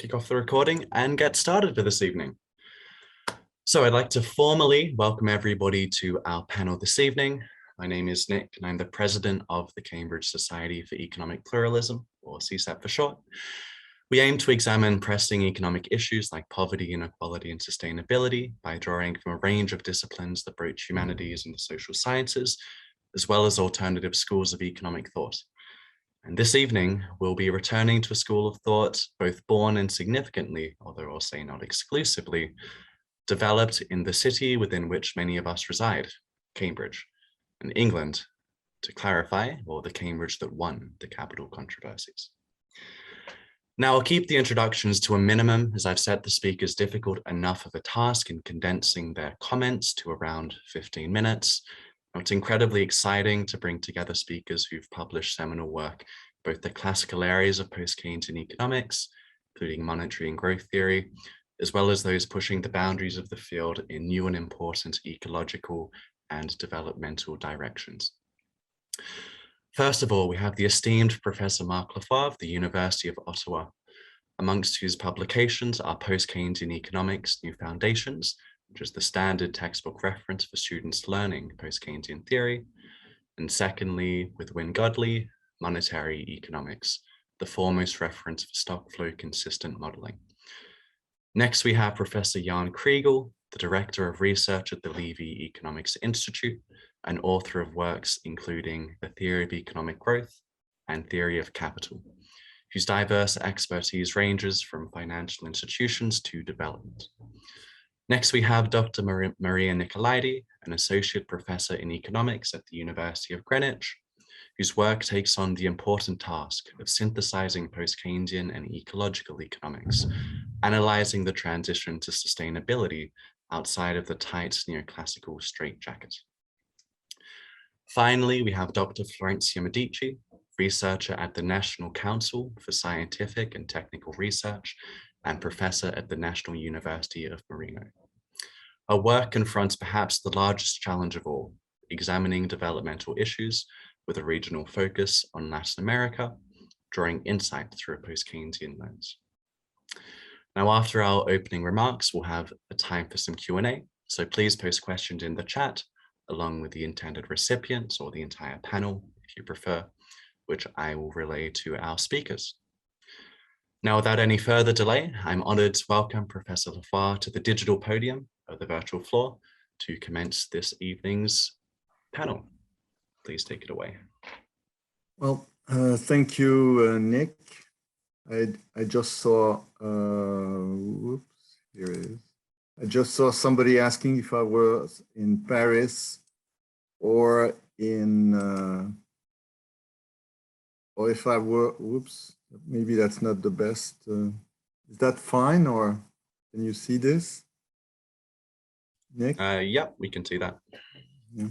kick off the recording and get started for this evening. So I'd like to formally welcome everybody to our panel this evening. My name is Nick and I'm the president of the Cambridge Society for Economic Pluralism, or CSEP for short. We aim to examine pressing economic issues like poverty, inequality, and sustainability by drawing from a range of disciplines that broach humanities and the social sciences, as well as alternative schools of economic thought. And this evening, we'll be returning to a school of thought, both born and significantly, although I'll say not exclusively, developed in the city within which many of us reside, Cambridge, and England, to clarify, or the Cambridge that won the capital controversies. Now, I'll keep the introductions to a minimum, as I've set the speakers difficult enough of a task in condensing their comments to around 15 minutes. It's incredibly exciting to bring together speakers who've published seminal work, both the classical areas of post-Keynesian economics, including monetary and growth theory, as well as those pushing the boundaries of the field in new and important ecological and developmental directions. First of all, we have the esteemed Professor Marc Lavoie of the University of Ottawa, amongst whose publications are Post-Keynesian Economics, New Foundations, which is the standard textbook reference for students learning post-Keynesian theory. And secondly, with Wynne Godley, Monetary Economics, the foremost reference for stock flow consistent modeling. Next, we have Professor Jan Kriegel, the Director of Research at the Levy Economics Institute, and author of works including The Theory of Economic Growth and Theory of Capital, whose diverse expertise ranges from financial institutions to development. Next, we have Dr. Maria Nikolaidi, an associate professor in economics at the University of Greenwich, whose work takes on the important task of synthesizing post-Keynesian and ecological economics, analyzing the transition to sustainability outside of the tight neoclassical straitjacket. Finally, we have Dr. Florencia Medici, researcher at the National Council for Scientific and Technical Research and professor at the National University of Marino. Her work confronts perhaps the largest challenge of all, examining developmental issues with a regional focus on Latin America, drawing insight through a post-Keynesian lens. Now, after our opening remarks, we'll have a time for some Q&A, so please post questions in the chat, along with the intended recipients or the entire panel, if you prefer, which I will relay to our speakers. Now, without any further delay, I'm honored to welcome Professor Lavoie to the digital podium of the virtual floor to commence this evening's panel. Please take it away. Well, thank you, Nick. I just saw, whoops, here it is. I just saw somebody asking if I was in Paris or in, or if I were, whoops, maybe that's not the best. Is that fine, or can you see this, Nick? Yep, we can see that. Yeah.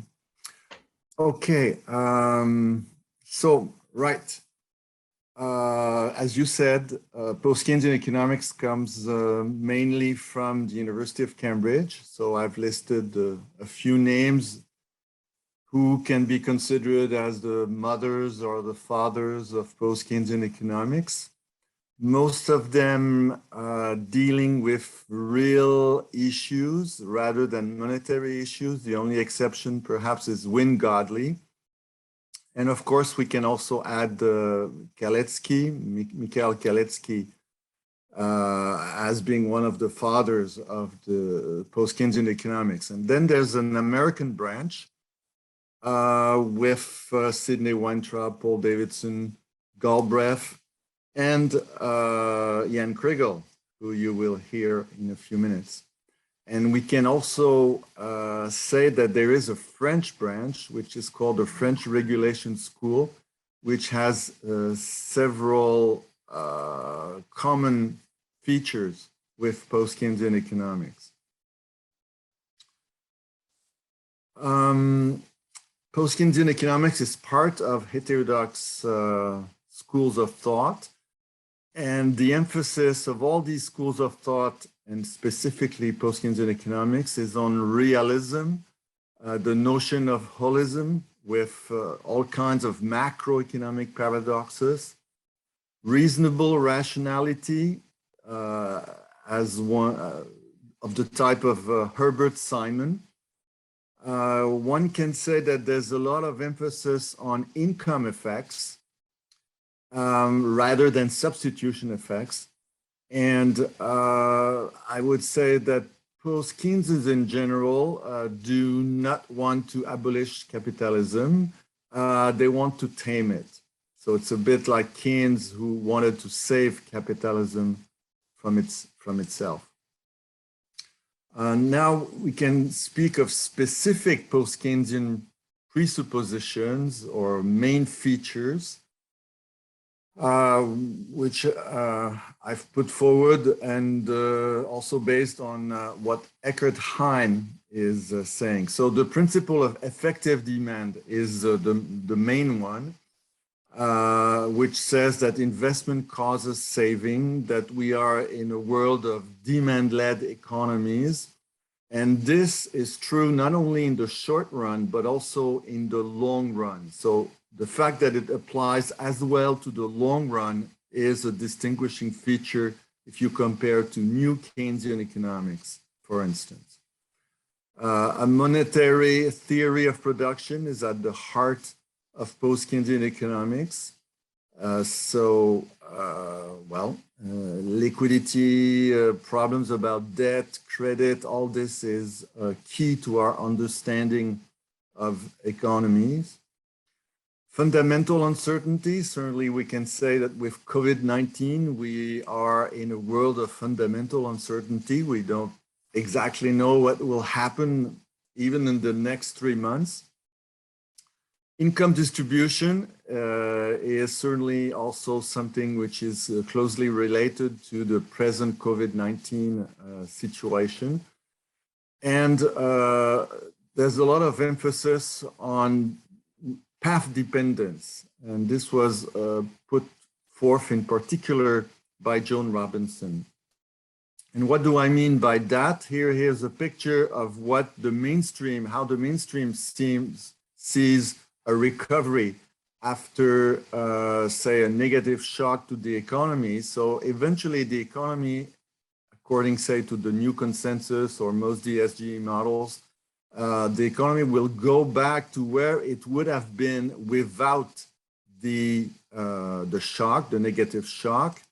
Okay, so, right. As you said, Post-Keynesian economics comes mainly from the University of Cambridge. So I've listed a few names who can be considered as the mothers or the fathers of post-Keynesian economics. Most of them dealing with real issues rather than monetary issues. The only exception perhaps is Wynne Godley. And of course, we can also add Kalecki, Michal Kalecki, as being one of the fathers of the post-Keynesian economics. And then there's an American branch with Sidney Weintraub, Paul Davidson, Galbraith, and Jan Kriegel, who you will hear in a few minutes. And we can also say that there is a French branch, which is called the French Regulation School, which has several common features with post-Keynesian economics. Post-Keynesian economics is part of heterodox schools of thought. And the emphasis of all these schools of thought, and specifically post-Keynesian economics, is on realism, the notion of holism with all kinds of macroeconomic paradoxes, reasonable rationality, as one of the type of Herbert Simon. One can say that there's a lot of emphasis on income effects rather than substitution effects. And I would say that post-Keynesians in general do not want to abolish capitalism. They want to tame it. So it's a bit like Keynes, who wanted to save capitalism from itself. Now we can speak of specific post-Keynesian presuppositions or main features, which I've put forward, and also based on what Eckhart Heine is saying. So the principle of effective demand is the main one, which says that investment causes saving, that we are in a world of demand-led economies. And this is true not only in the short run, but also in the long run. So the fact that it applies as well to the long run is a distinguishing feature if you compare to new Keynesian economics, for instance. A monetary theory of production is at the heart of post-Keynesian economics. Liquidity, problems about debt, credit, all this is key to our understanding of economies. Fundamental uncertainty, certainly we can say that with COVID-19, we are in a world of fundamental uncertainty. We don't exactly know what will happen even in the next 3 months. Income distribution is certainly also something which is closely related to the present COVID-19 situation. And there's a lot of emphasis on path dependence. And this was put forth in particular by Joan Robinson. And what do I mean by that? Here's a picture of what the mainstream, how the mainstream sees a recovery after, say, a negative shock to the economy. So eventually the economy, according, say, to the new consensus or most DSG models, the economy will go back to where it would have been without the shock, the negative shock.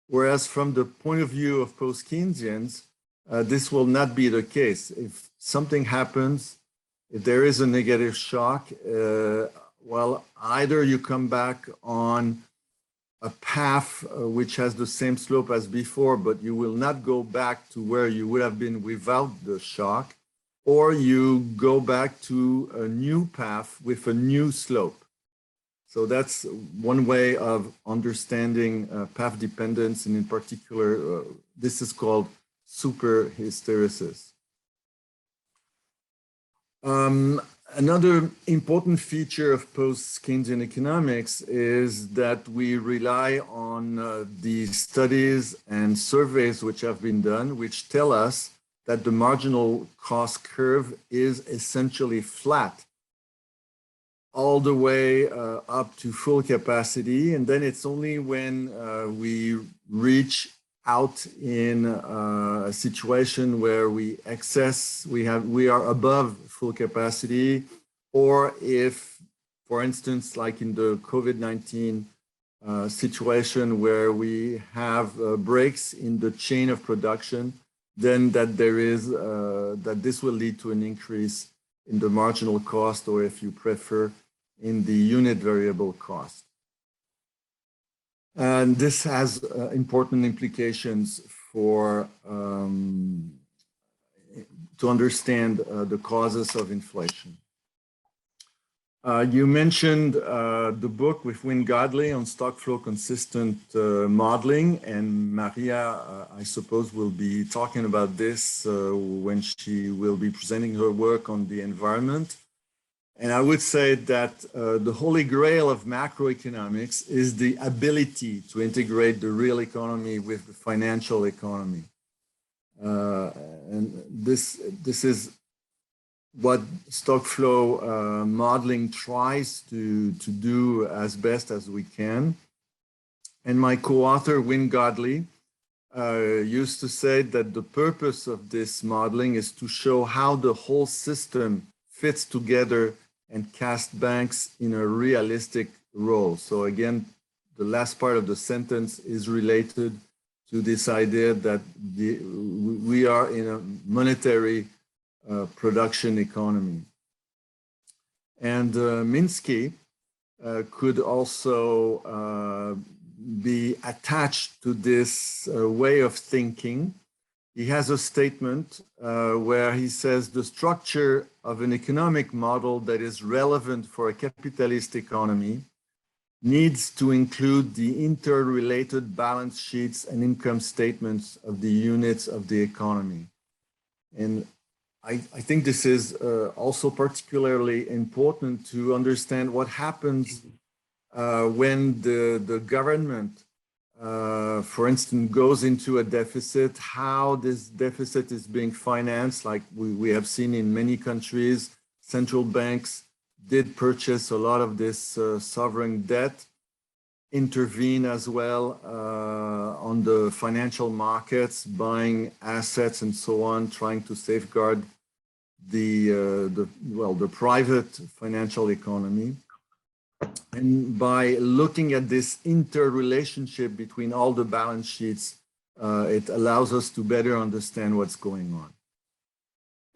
Whereas from the point of view of post-Keynesians, this will not be the case. If something happens, if there is a negative shock, well, either you come back on a path which has the same slope as before, but you will not go back to where you would have been without the shock, or you go back to a new path with a new slope. So that's one way of understanding path dependence, and in particular, this is called superhysteresis. Another important feature of post-Keynesian economics is that we rely on the studies and surveys which have been done, which tell us that the marginal cost curve is essentially flat all the way up to full capacity. And then it's only when we reach out in a situation where we are above full capacity, or if, for instance, like in the COVID-19 situation where we have breaks in the chain of production, then that this will lead to an increase in the marginal cost, or if you prefer, in the unit variable cost. And this has important implications for to understand the causes of inflation. You mentioned the book with Wynne Godley on stock flow consistent modeling, and Maria, I suppose, will be talking about this when she will be presenting her work on the environment. And I would say that the holy grail of macroeconomics is the ability to integrate the real economy with the financial economy. And this is what stock flow modeling tries to do as best as we can. And my co-author, Wynne Godley, used to say that the purpose of this modeling is to show how the whole system fits together and cast banks in a realistic role. So again, the last part of the sentence is related to this idea that we are in a monetary production economy. And Minsky could also be attached to this way of thinking. He has a statement where he says the structure of an economic model that is relevant for a capitalist economy needs to include the interrelated balance sheets and income statements of the units of the economy. And I think this is also particularly important to understand what happens when the government, for instance, goes into a deficit, how this deficit is being financed. Like we have seen in many countries, central banks did purchase a lot of this sovereign debt, intervene as well on the financial markets, buying assets and so on, trying to safeguard the private financial economy. And by looking at this interrelationship between all the balance sheets, it allows us to better understand what's going on.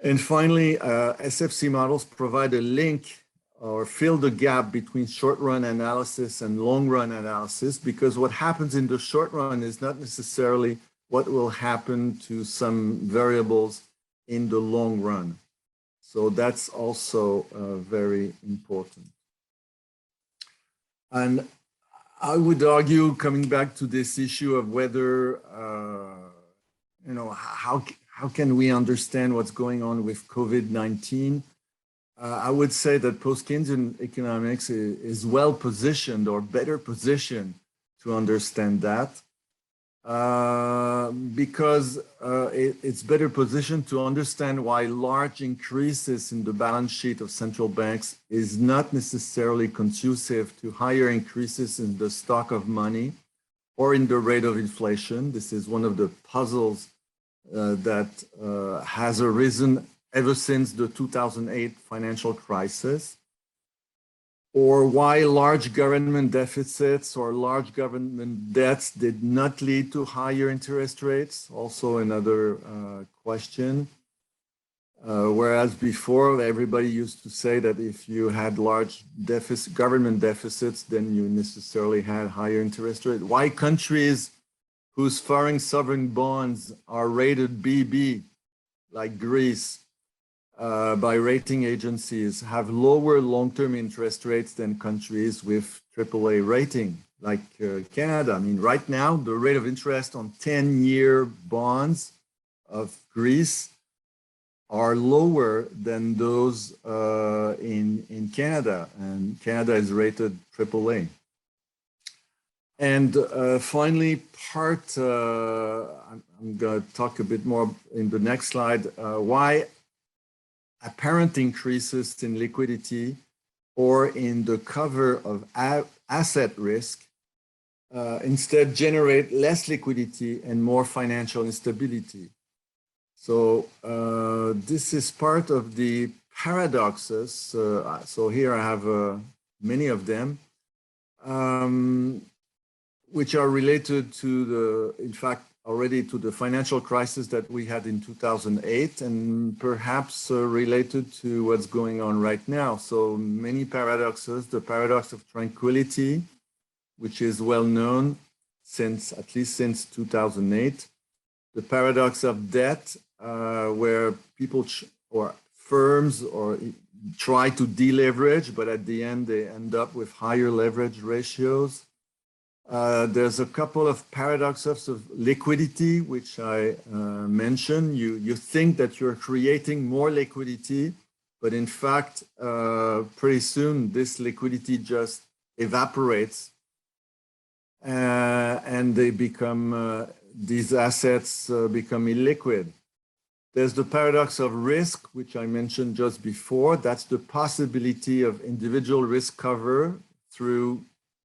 And finally, SFC models provide a link or fill the gap between short-run analysis and long-run analysis, because what happens in the short run is not necessarily what will happen to some variables in the long run. So that's also very important. And I would argue, coming back to this issue of whether, how can we understand what's going on with COVID-19? I would say that post-Keynesian economics is well positioned or better positioned to understand that because it's better positioned to understand why large increases in the balance sheet of central banks is not necessarily conducive to higher increases in the stock of money or in the rate of inflation. This is one of the puzzles that has arisen ever since the 2008 financial crisis, or why large government deficits or large government debts did not lead to higher interest rates, also another question. Whereas before, everybody used to say that if you had large government deficits, then you necessarily had higher interest rates. Why countries whose foreign sovereign bonds are rated BB, like Greece, by rating agencies, have lower long-term interest rates than countries with AAA rating, like Canada. I mean, right now, the rate of interest on 10-year bonds of Greece are lower than those in Canada, and Canada is rated AAA. And finally, I'm going to talk a bit more in the next slide, why apparent increases in liquidity or in the cover of asset risk instead generate less liquidity and more financial instability. So this is part of the paradoxes. So here I have many of them, which are related to in fact, already to the financial crisis that we had in 2008, and perhaps related to what's going on right now. So many paradoxes, the paradox of tranquility, which is well known at least since 2008, the paradox of debt, where people or firms try to deleverage, but at the end they end up with higher leverage ratios. There's a couple of paradoxes of liquidity, which I mentioned. You think that you're creating more liquidity, but in fact, pretty soon this liquidity just evaporates, and these assets become illiquid. There's the paradox of risk, which I mentioned just before. That's the possibility of individual risk cover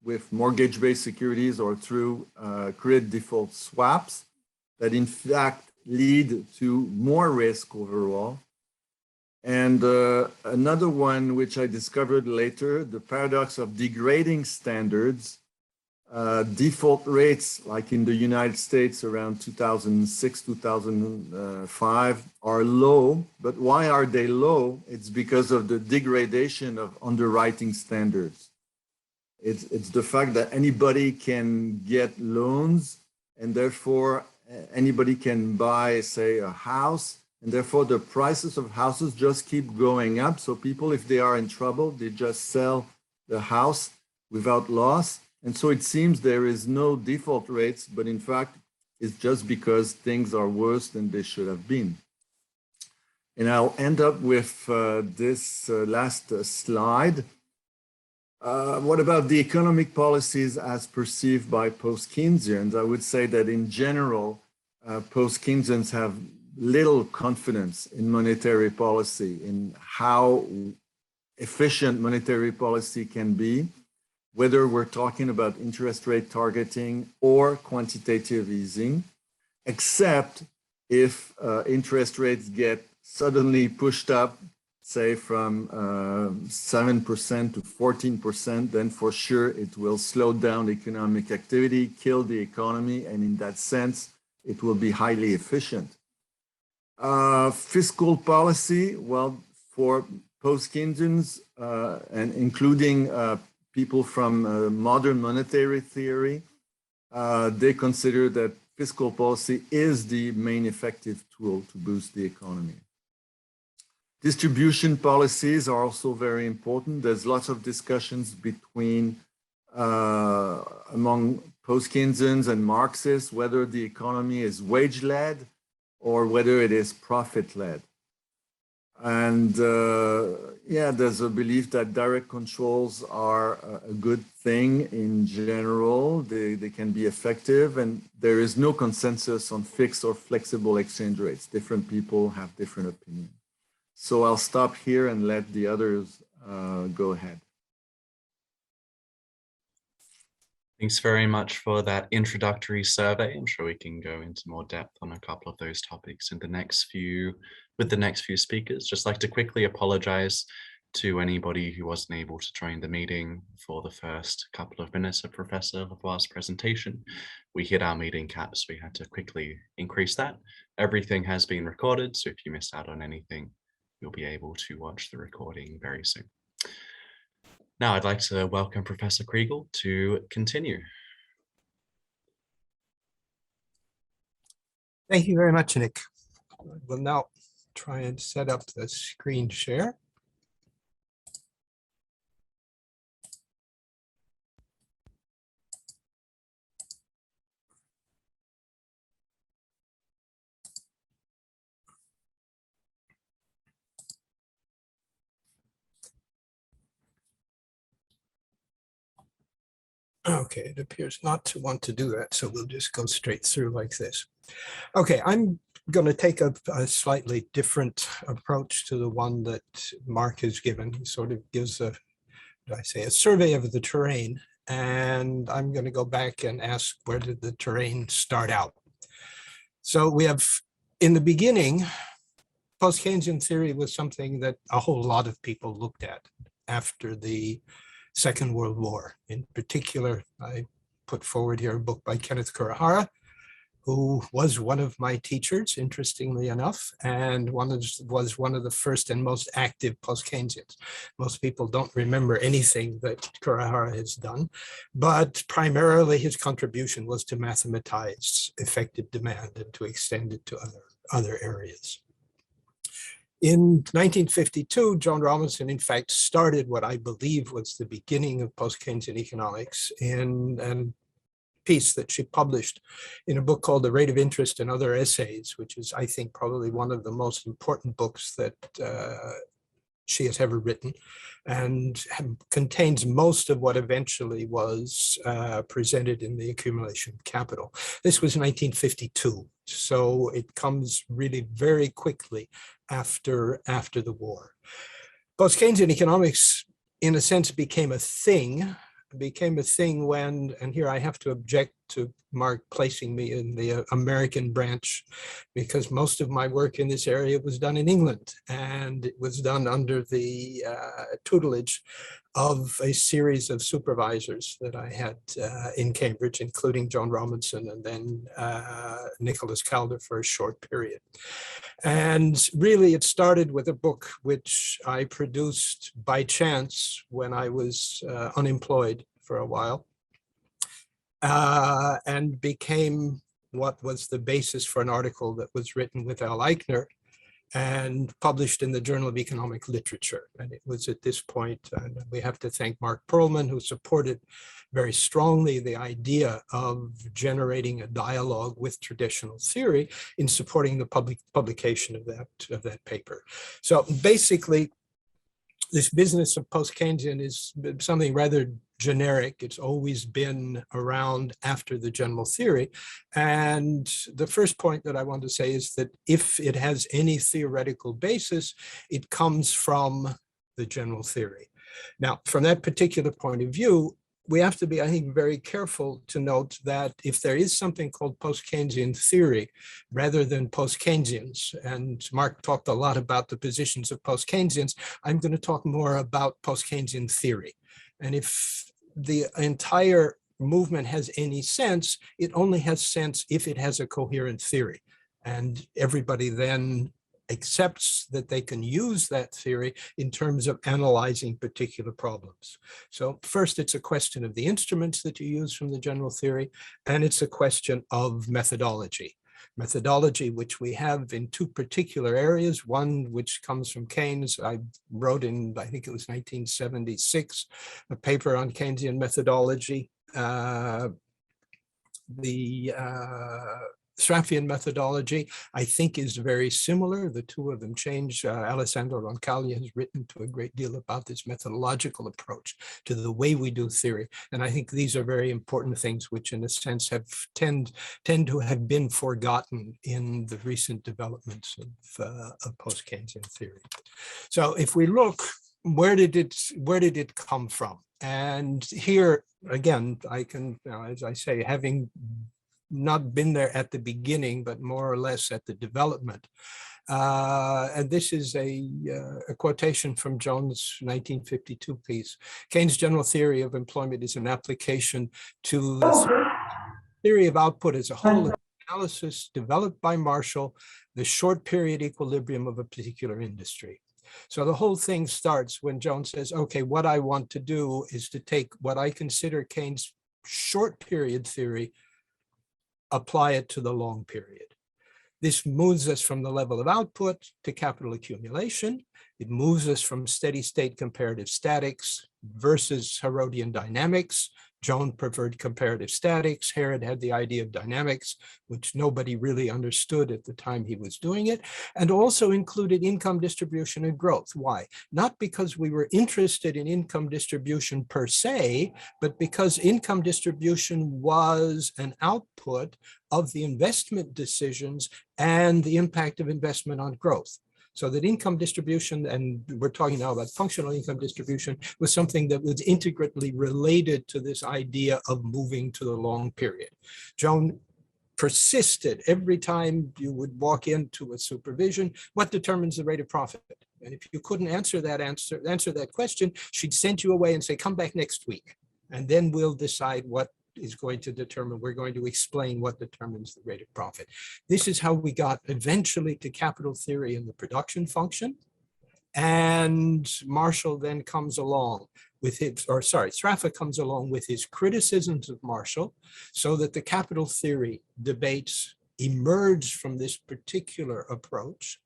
with mortgage-based securities or through credit default swaps. that in fact lead to more risk overall. And another one, which I discovered later, the paradox of degrading standards. Default rates, like in the United States around 2006, 2005, are low. But why are they low? It's because of the degradation of underwriting standards. It's the fact that anybody can get loans, and therefore anybody can buy, say, a house, and therefore the prices of houses just keep going up. So people, if they are in trouble, they just sell the house without loss. And so it seems there is no default rates, but in fact, it's just because things are worse than they should have been. And I'll end up with this last slide. What about the economic policies as perceived by post-Keynesians? I would say that in general, post-Keynesians have little confidence in monetary policy, in how efficient monetary policy can be, whether we're talking about interest rate targeting or quantitative easing, except if interest rates get suddenly pushed up, say from 7% to 14%, then for sure it will slow down economic activity, kill the economy, and in that sense, it will be highly efficient. Fiscal policy, well, for post-Keynesians, and including people from modern monetary theory, they consider that fiscal policy is the main effective tool to boost the economy. Distribution policies are also very important. There's lots of discussions between, among post-Keynesians and Marxists, whether the economy is wage-led or whether it is profit-led. And yeah, there's a belief that direct controls are a good thing in general. They can be effective, and there is no consensus on fixed or flexible exchange rates. Different people have different opinions. So I'll stop here and let the others go ahead. Thanks very much for that introductory survey. I'm sure we can go into more depth on a couple of those topics in the next few speakers. Just like to quickly apologize to anybody who wasn't able to join the meeting for the first couple of minutes of Professor Lavoie's presentation. We hit our meeting cap, so we had to quickly increase that. Everything has been recorded, so if you missed out on anything, you'll be able to watch the recording very soon. Now I'd like to welcome Professor Kriegel to continue. Thank you very much, Nick. We'll now try and set up the screen share. Okay, it appears not to want to do that, so we'll just go straight through like this. Okay, I'm going to take a slightly different approach to the one that Marc has given. He sort of gives a survey of the terrain, and I'm going to go back and ask, where did the terrain start out? So we have, in the beginning, post-Keynesian theory was something that a whole lot of people looked at after the Second World War. In particular, I put forward here a book by Kenneth Kurihara, who was one of my teachers, interestingly enough, and was one of the first and most active post-Keynesians. Most people don't remember anything that Kurihara has done, but primarily his contribution was to mathematize effective demand and to extend it to other areas. In 1952, Joan Robinson, in fact, started what I believe was the beginning of post-Keynesian economics in a piece that she published in a book called The Rate of Interest and Other Essays, which is, I think, probably one of the most important books that she has ever written, and contains most of what eventually was presented in The Accumulation of Capital. This was 1952, so it comes really very quickly after the war. Post-Keynesian economics, in a sense, became a thing became a thing when, and here I have to object to Marc placing me in the American branch, because most of my work in this area was done in England, and it was done under the tutelage of a series of supervisors that I had in Cambridge, including John Robinson and then Nicholas Calder for a short period. And really it started with a book which I produced by chance when I was unemployed for a while, and became what was the basis for an article that was written with Al Eichner and published in the Journal of Economic Literature. And it was at this point, and we have to thank Mark Perlman, who supported very strongly the idea of generating a dialogue with traditional theory in supporting the publication of that paper. So basically, this business of post-Keynesian is something rather generic. It's always been around after the general theory. And the first point that I want to say is that if it has any theoretical basis, it comes from the general theory. Now, from that particular point of view, we have to be, I think, very careful to note that if there is something called post-Keynesian theory rather than post-Keynesians, and Marc talked a lot about the positions of post-Keynesians, I'm going to talk more about post-Keynesian theory. And if the entire movement has any sense, it only has sense if it has a coherent theory. And everybody then accepts that they can use that theory in terms of analyzing particular problems. So first, it's a question of the instruments that you use from the general theory, and it's a question of methodology. Methodology, which we have in two particular areas, one which comes from Keynes. I wrote in, I think it was 1976, a paper on Keynesian methodology. The Straffian methodology, I think, is very similar. The two of them change. Alessandro Roncaglia has written to a great deal about this methodological approach to the way we do theory. And I think these are very important things which in a sense have tend to have been forgotten in the recent developments of post-Keynesian theory. So if we look, where did it come from? And here, again, I can, as I say, having not been there at the beginning, but more or less at the development. And this is a quotation from Jones' 1952 piece. Keynes' general theory of employment is an application to the theory of output as a whole analysis developed by Marshall, the short period equilibrium of a particular industry. So the whole thing starts when Jones says, okay, what I want to do is to take what I consider Keynes' short period theory, apply it to the long period. This moves us from the level of output to capital accumulation. It moves us from steady state comparative statics versus Herodian dynamics. Jones preferred comparative statics. Herod had the idea of dynamics, which nobody really understood at the time he was doing it, and also included income distribution and growth. Why? Not because we were interested in income distribution per se, but because income distribution was an output of the investment decisions and the impact of investment on growth. So that income distribution, and we're talking now about functional income distribution, was something that was integrally related to this idea of moving to the long period. Jones persisted every time you would walk into a supervision, what determines the rate of profit? And if you couldn't answer that question, she'd send you away and say, come back next week, and then we'll decide what is going to determine, we're going to explain what determines the rate of profit. This is how we got eventually to capital theory and the production function. And Marshall then comes along with his, or sorry, Straffa comes along with his criticisms of Marshall, so that the capital theory debates emerge from this particular approach.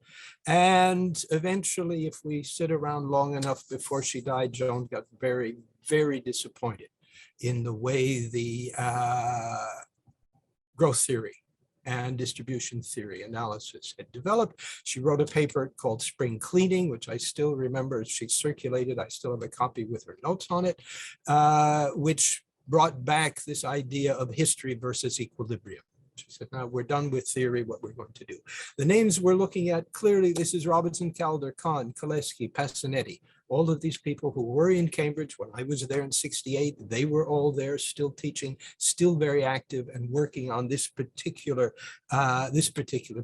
And eventually, if we sit around long enough before she died, Jones got very, very disappointed in the way the growth theory and distribution theory analysis had developed. She wrote a paper called Spring Cleaning, which I still remember she circulated. I still have a copy with her notes on it, which brought back this idea of history versus equilibrium. She said, now we're done with theory, what we're going to do. The names we're looking at, clearly, this is Robinson, Calder, Kahn, Kalecki, Passanetti. All of these people who were in Cambridge when I was there in '68, they were all there, still teaching, still very active and working on this particular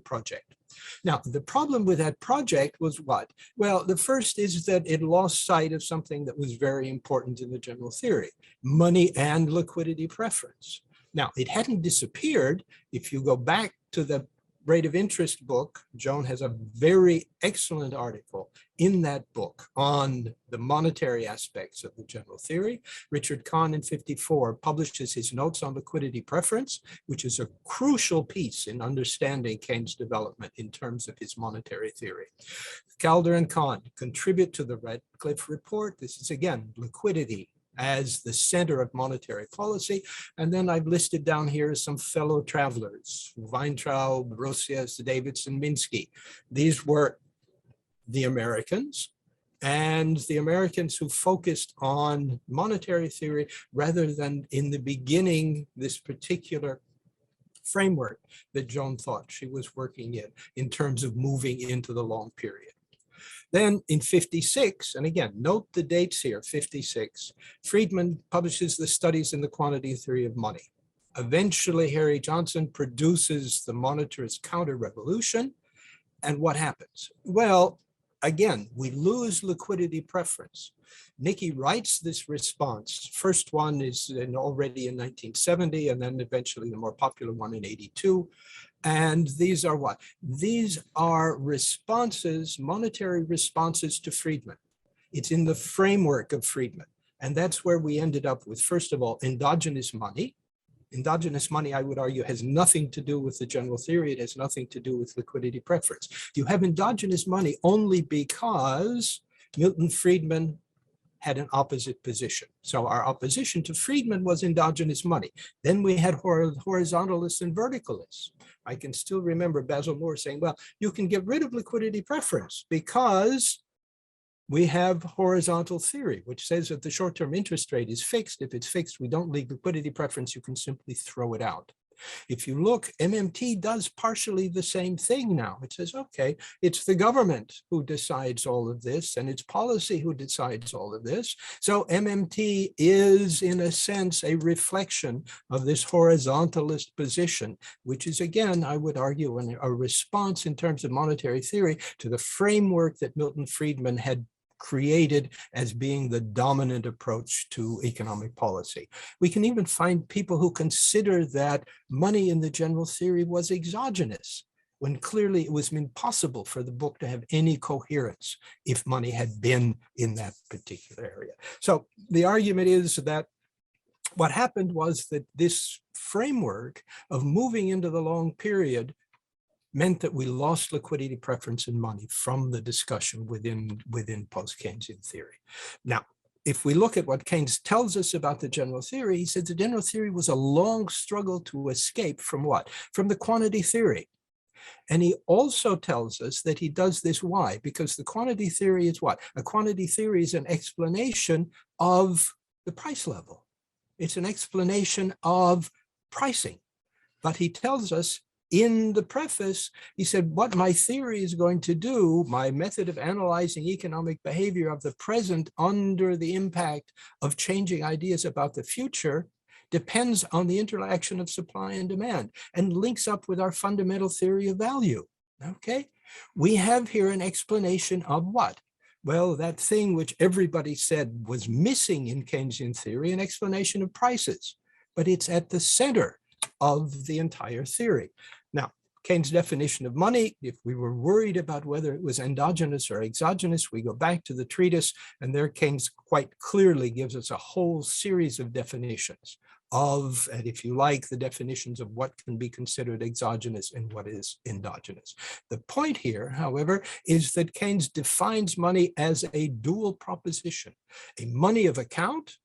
project. Now, the problem with that project was what? Well, the first is that it lost sight of something that was very important in the general theory: money and liquidity preference. Now, it hadn't disappeared. If you go back to the rate of interest book, Joan has a very excellent article in that book on the monetary aspects of the general theory. Richard Kahn in '54 publishes his notes on liquidity preference, which is a crucial piece in understanding Keynes' development in terms of his monetary theory. Calder and Kahn contribute to the Radcliffe report. This is again liquidity as the center of monetary policy. And then I've listed down here some fellow travelers: Weintraub, Rosias, Davidson, Minsky. These were the Americans, and the Americans who focused on monetary theory rather than, in the beginning, this particular framework that Joan thought she was working in terms of moving into the long period. Then in '56, and again, note the dates here, '56, Friedman publishes the studies in the quantity theory of money. Eventually, Harry Johnson produces the Monetarist Counter-Revolution. And what happens? Well, again, we lose liquidity preference. Nicky writes this response. First one is already in 1970, and then eventually the more popular one in '82. And these are what? These are responses, monetary responses to Friedman. It's in the framework of Friedman. And that's where we ended up with, first of all, endogenous money. Endogenous money, I would argue, has nothing to do with the general theory. It has nothing to do with liquidity preference. You have endogenous money only because Milton Friedman had an opposite position. So our opposition to Friedman was endogenous money. Then we had horizontalists and verticalists. I can still remember Basil Moore saying, well, you can get rid of liquidity preference because we have horizontal theory, which says that the short-term interest rate is fixed. If it's fixed, we don't need liquidity preference. You can simply throw it out. If you look, MMT does partially the same thing now. It says, okay, it's the government who decides all of this, and it's policy who decides all of this. So MMT is, in a sense, a reflection of this horizontalist position, which is, again, I would argue, a response in terms of monetary theory to the framework that Milton Friedman had created as being the dominant approach to economic policy. We can even find people who consider that money in the general theory was exogenous, when clearly it was impossible for the book to have any coherence if money had been in that particular area. So the argument is that what happened was that this framework of moving into the long period meant that we lost liquidity preference in money from the discussion within post-Keynesian theory. Now, if we look at what Keynes tells us about the general theory, he said the general theory was a long struggle to escape from what? From the quantity theory. And he also tells us that he does this why? Because the quantity theory is what? A quantity theory is an explanation of the price level. It's an explanation of pricing. But he tells us in the preface, he said, what my theory is going to do, my method of analyzing economic behavior of the present under the impact of changing ideas about the future, depends on the interaction of supply and demand and links up with our fundamental theory of value. Okay, we have here an explanation of what? Well, that thing which everybody said was missing in Keynesian theory, an explanation of prices, but it's at the center of the entire theory. Now, Keynes' definition of money, if we were worried about whether it was endogenous or exogenous, we go back to the treatise, and there Keynes quite clearly gives us a whole series of definitions of, and if you like, the definitions of what can be considered exogenous and what is endogenous. The point here, however, is that Keynes defines money as a dual proposition, a money of account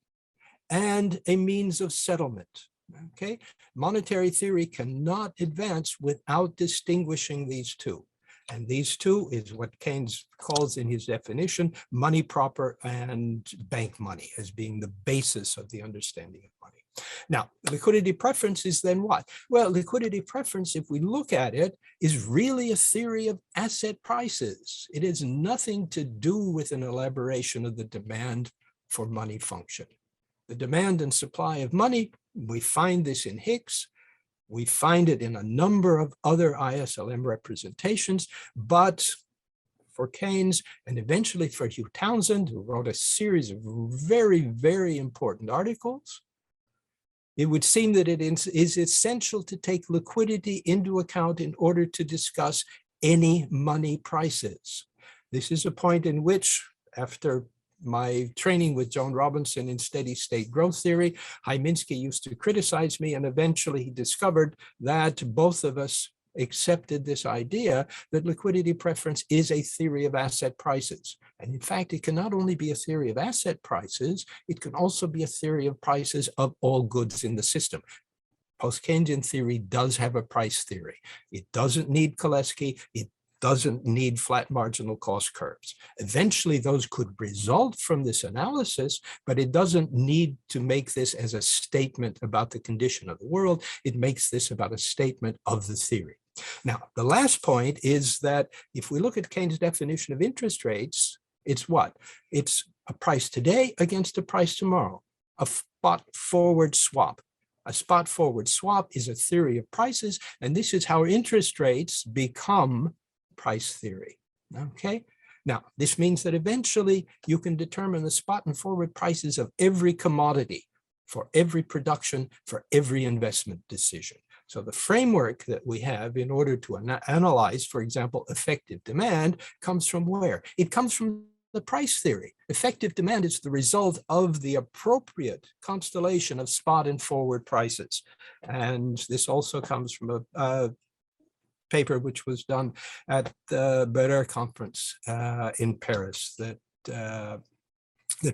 and a means of settlement. Okay, monetary theory cannot advance without distinguishing these two. And these two is what Keynes calls in his definition, money proper and bank money as being the basis of the understanding of money. Now, liquidity preference is then what? Well, liquidity preference, if we look at it, is really a theory of asset prices. It has nothing to do with an elaboration of the demand for money function. The demand and supply of money, we find this in Hicks. We find it in a number of other ISLM representations, but for Keynes and eventually for Hugh Townsend, who wrote a series of very, very important articles, it would seem that it is essential to take liquidity into account in order to discuss any money prices. This is a point in which, after my training with Joan Robinson in steady state growth theory, Hyminski used to criticize me, and eventually he discovered that both of us accepted this idea that liquidity preference is a theory of asset prices. And in fact, it can not only be a theory of asset prices, it can also be a theory of prices of all goods in the system. Post-Keynesian theory does have a price theory. It doesn't need Kalecki. It doesn't need flat marginal cost curves. Eventually, those could result from this analysis, but it doesn't need to make this as a statement about the condition of the world. It makes this about a statement of the theory. Now, the last point is that if we look at Keynes' definition of interest rates, it's what? It's a price today against a price tomorrow, a spot forward swap. A spot forward swap is a theory of prices, and this is how interest rates become price theory. Okay. Now, this means that eventually you can determine the spot and forward prices of every commodity for every production, for every investment decision. So the framework that we have in order to analyze, for example, effective demand comes from where? It comes from the price theory. Effective demand is the result of the appropriate constellation of spot and forward prices. And this also comes from a paper which was done at the Berer conference in Paris that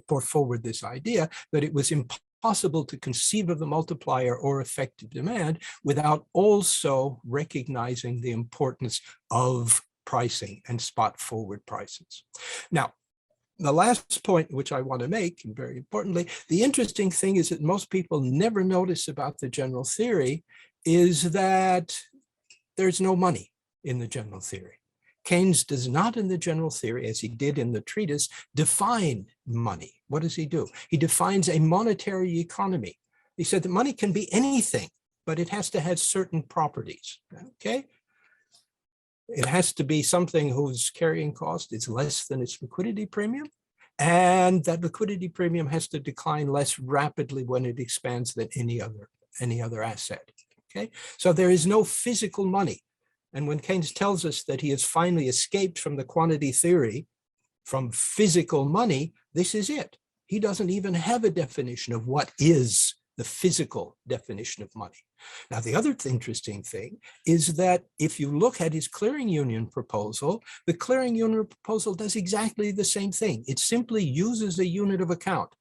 put forward this idea that it was impossible to conceive of the multiplier or effective demand without also recognizing the importance of pricing and spot forward prices. Now, the last point which I want to make, and very importantly, the interesting thing is that most people never notice about the general theory is that there's no money in the general theory. Keynes does not in the general theory, as he did in the treatise, define money. What does he do? He defines a monetary economy. He said that money can be anything, but it has to have certain properties, okay? It has to be something whose carrying cost is less than its liquidity premium, and that liquidity premium has to decline less rapidly when it expands than any other asset. Okay, so there is no physical money. And when Keynes tells us that he has finally escaped from the quantity theory, from physical money, this is it. He doesn't even have a definition of what is the physical definition of money. Now, the other interesting thing is that if you look at his clearing union proposal, the clearing union proposal does exactly the same thing. It simply uses a unit of account.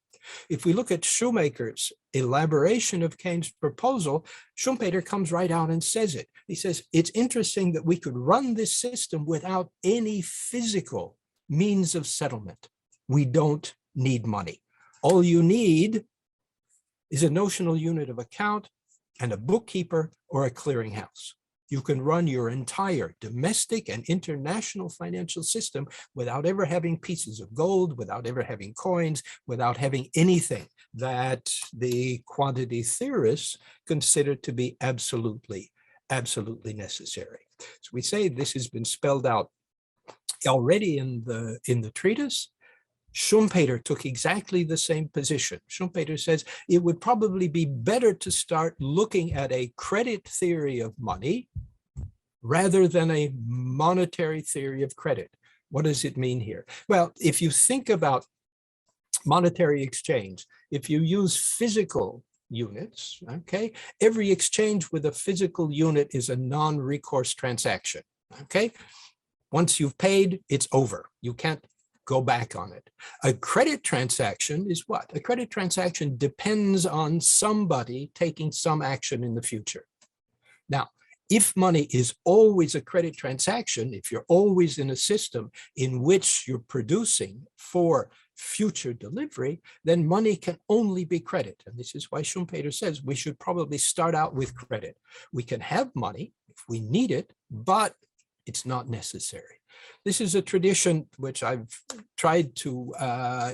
If we look at Shoemaker's elaboration of Keynes' proposal, Schumpeter comes right out and says it. He says, it's interesting that we could run this system without any physical means of settlement. We don't need money. All you need is a notional unit of account and a bookkeeper or a clearinghouse. You can run your entire domestic and international financial system without ever having pieces of gold, without ever having coins, without having anything that the quantity theorists consider to be absolutely necessary. So we say this has been spelled out already in the treatise. Schumpeter took exactly the same position. Schumpeter says it would probably be better to start looking at a credit theory of money rather than a monetary theory of credit. What does it mean here? Well, if you think about monetary exchange, if you use physical units, okay, every exchange with a physical unit is a non-recourse transaction, okay? Once you've paid, it's over. You can't go back on it. A credit transaction is what? A credit transaction depends on somebody taking some action in the future. Now, if money is always a credit transaction, if you're always in a system in which you're producing for future delivery, then money can only be credit. And this is why Schumpeter says we should probably start out with credit. We can have money if we need it, but it's not necessary. This is a tradition which I've tried to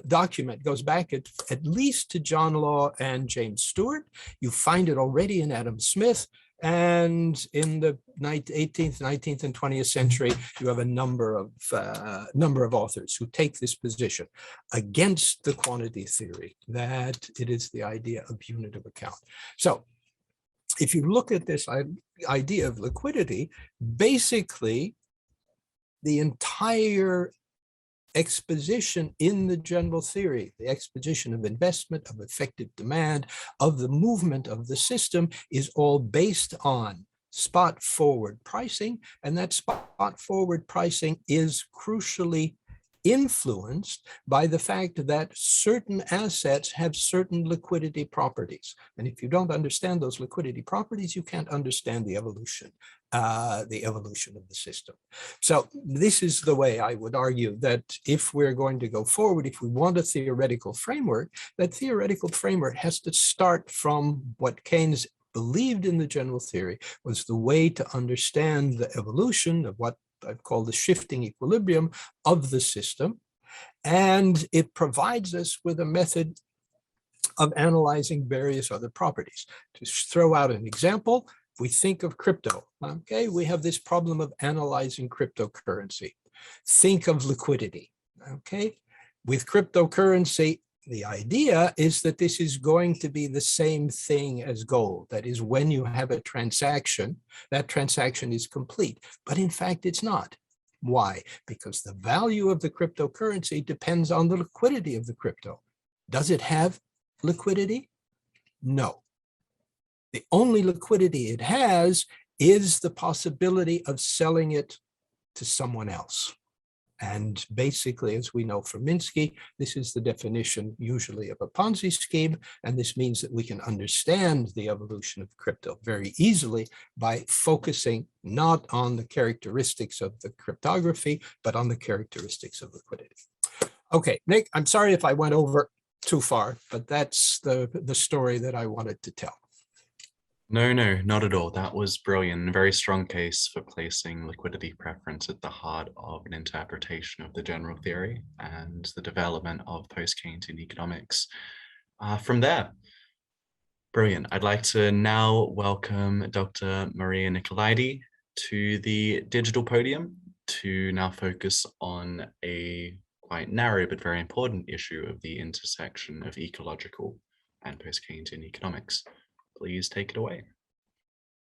document, goes back at least to John Law and James Stewart. You find it already in Adam Smith. And in the 18th, 19th, and 20th century, you have a number of authors who take this position against the quantity theory, that it is the idea of unit of account. So if you look at this idea of liquidity, basically the entire exposition in the general theory, the exposition of investment, of effective demand, of the movement of the system is all based on spot forward pricing. And that spot forward pricing is crucially influenced by the fact that certain assets have certain liquidity properties. And if you don't understand those liquidity properties, you can't understand the evolution of the system. So this is the way I would argue that if we're going to go forward, if we want a theoretical framework, that theoretical framework has to start from what Keynes believed in the general theory was the way to understand the evolution of what I've called the shifting equilibrium of the system. And it provides us with a method of analyzing various other properties. To throw out an example, if we think of crypto, okay, we have this problem of analyzing cryptocurrency. Think of liquidity, okay? With cryptocurrency, the idea is that this is going to be the same thing as gold. That is, when you have a transaction, that transaction is complete. But in fact, it's not. Why? Because the value of the cryptocurrency depends on the liquidity of the crypto. Does it have liquidity? No. The only liquidity it has is the possibility of selling it to someone else. And basically, as we know from Minsky, this is the definition usually of a Ponzi scheme. And this means that we can understand the evolution of crypto very easily by focusing not on the characteristics of the cryptography, but on the characteristics of liquidity. Okay, Nick, I'm sorry if I went over too far, but that's the story that I wanted to tell. No, not at all. That was brilliant. A very strong case for placing liquidity preference at the heart of an interpretation of the general theory and the development of post-Keynesian economics. From there, brilliant. I'd like to now welcome Dr. Maria Nikolaidi to the digital podium to now focus on a quite narrow but very important issue of the intersection of ecological and post-Keynesian economics. Please take it away.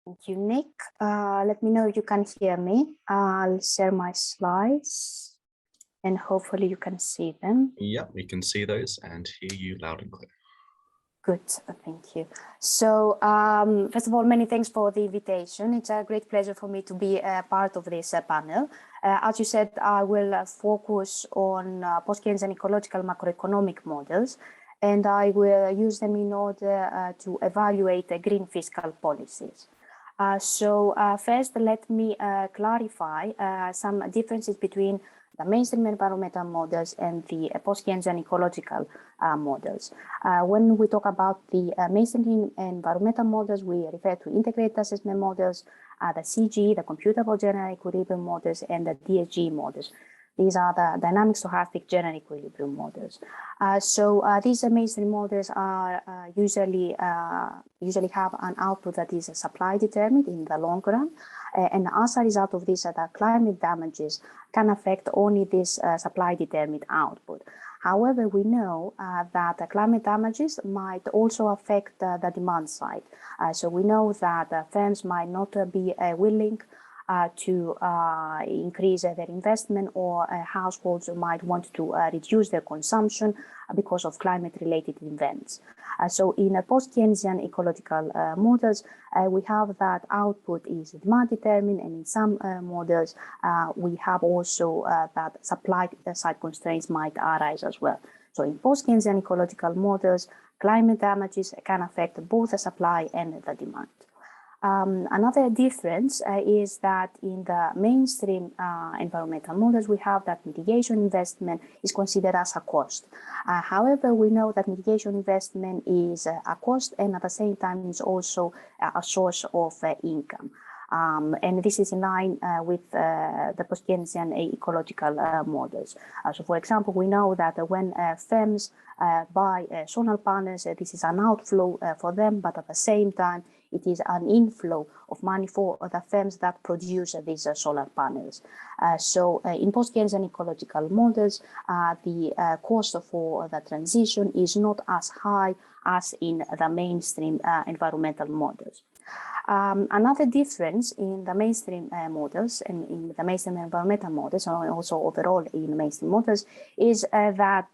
Thank you, Nick. Let me know if you can hear me. I'll share my slides and hopefully you can see them. Yeah, we can see those and hear you loud and clear. Good, thank you. So first of all, many thanks for the invitation. It's a great pleasure for me to be a part of this panel. As you said, I will focus on post-Keynesian ecological macroeconomic models, and I will use them in order to evaluate green fiscal policies. First, let me clarify some differences between the mainstream environmental models and the post-Keynesian ecological models. When we talk about the mainstream environmental models, we refer to integrated assessment models, the CG, the computable general equilibrium models, and the DSG models. These are the dynamic stochastic general equilibrium models. These mainstream models are usually have an output that is supply determined in the long run. And as a result of this, the climate damages can affect only this supply determined output. However, we know that the climate damages might also affect the demand side. So we know that firms might not be willing to increase their investment, or households might want to reduce their consumption because of climate-related events. So in a post-Keynesian ecological models, we have that output is demand determined, and in some models, we have also that supply side constraints might arise as well. So in post-Keynesian ecological models, climate damages can affect both the supply and the demand. Another difference is that in the mainstream environmental models, we have that mitigation investment is considered as a cost. However, we know that mitigation investment is a cost and at the same time is also a source of income. And this is in line with the Post-Keynesian ecological models. So, for example, we know that when firms buy solar panels, this is an outflow for them, but at the same time, it is an inflow of money for the firms that produce these solar panels. So in post-Keynesian ecological models, the cost for the transition is not as high as in the mainstream environmental models. Another difference in the mainstream models and in the mainstream environmental models, and also overall in mainstream models, is that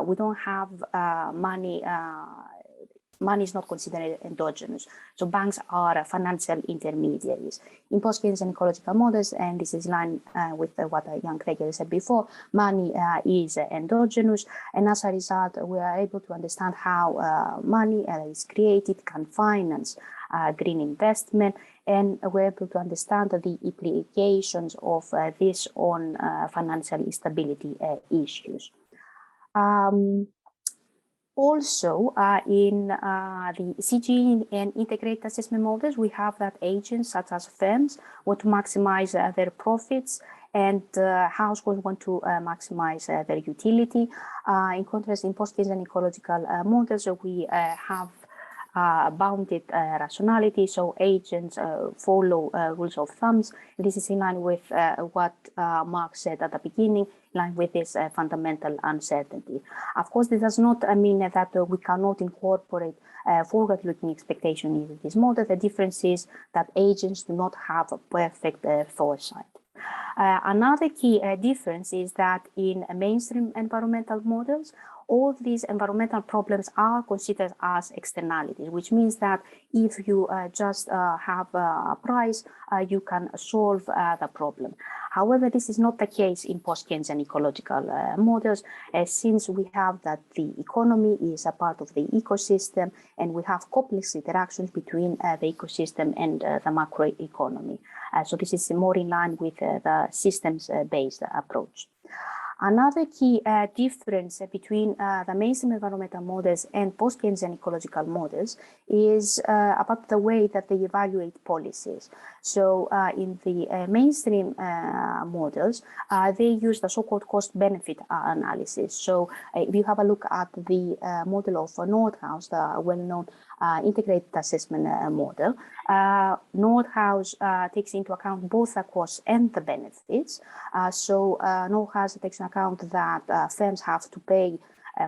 we don't have money. Money is not considered endogenous. So banks are financial intermediaries. In post-Keynesian ecological models, and this is in line with what Jan Kregel said before, money is endogenous. And as a result, we are able to understand how money is created can finance green investment. And we're able to understand the implications of this on financial instability issues. Also, in the CGE and integrated assessment models, we have that agents such as firms want to maximize their profits and households want to maximize their utility. In contrast, in post-Keynesian ecological models, we have bounded rationality, so agents follow rules of thumbs. This is in line with what Marc said at the beginning, in line with this fundamental uncertainty. Of course, this does not mean that we cannot incorporate forward-looking expectation into this model. The difference is that agents do not have a perfect foresight. Another key difference is that in mainstream environmental models, all these environmental problems are considered as externalities, which means that if you just have a price, you can solve the problem. However, this is not the case in post-Keynesian ecological models, since we have that the economy is a part of the ecosystem, and we have complex interactions between the ecosystem and the macroeconomy. So this is more in line with the systems-based approach. Another key difference between the mainstream environmental models and post-Keynesian ecological models is about the way that they evaluate policies. So in the mainstream models, they use the so-called cost-benefit analysis. So if you have a look at the model of Nordhaus, the well-known integrated assessment model, Nordhaus takes into account both the costs and the benefits. So Nordhaus takes into account that firms have to pay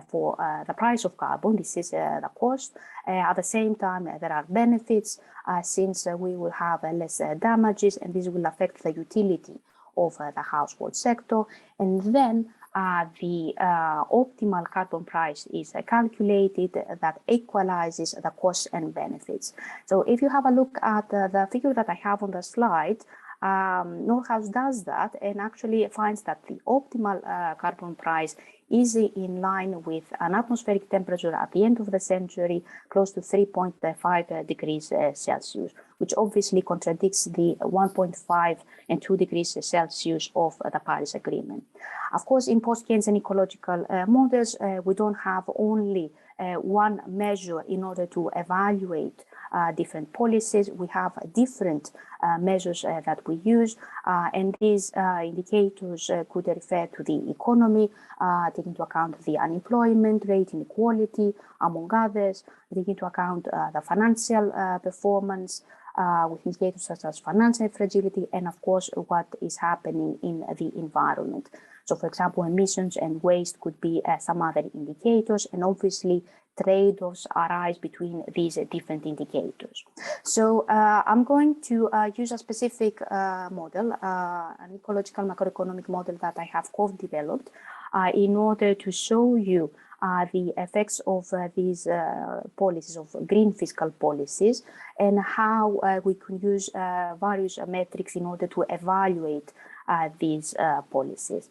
for the price of carbon. This is the cost. At the same time, there are benefits since we will have less damages, and this will affect the utility of the household sector. And then the optimal carbon price is calculated that equalizes the costs and benefits. So if you have a look at the figure that I have on the slide, Nordhaus does that and actually finds that the optimal carbon price is in line with an atmospheric temperature at the end of the century close to 3.5 degrees Celsius, which obviously contradicts the 1.5 and 2 degrees Celsius of the Paris Agreement. Of course, in post-Keynesian ecological models, we don't have only one measure in order to evaluate different policies. We have different measures that we use, and these indicators could refer to the economy, take into account the unemployment rate, inequality, among others, take into account the financial performance, with indicators such as financial fragility, and of course, what is happening in the environment. So, for example, emissions and waste could be some other indicators, and obviously trade-offs arise between these different indicators. So I'm going to use a specific model, an ecological macroeconomic model that I have co-developed in order to show you the effects of these policies, of green fiscal policies, and how we can use various metrics in order to evaluate these policies.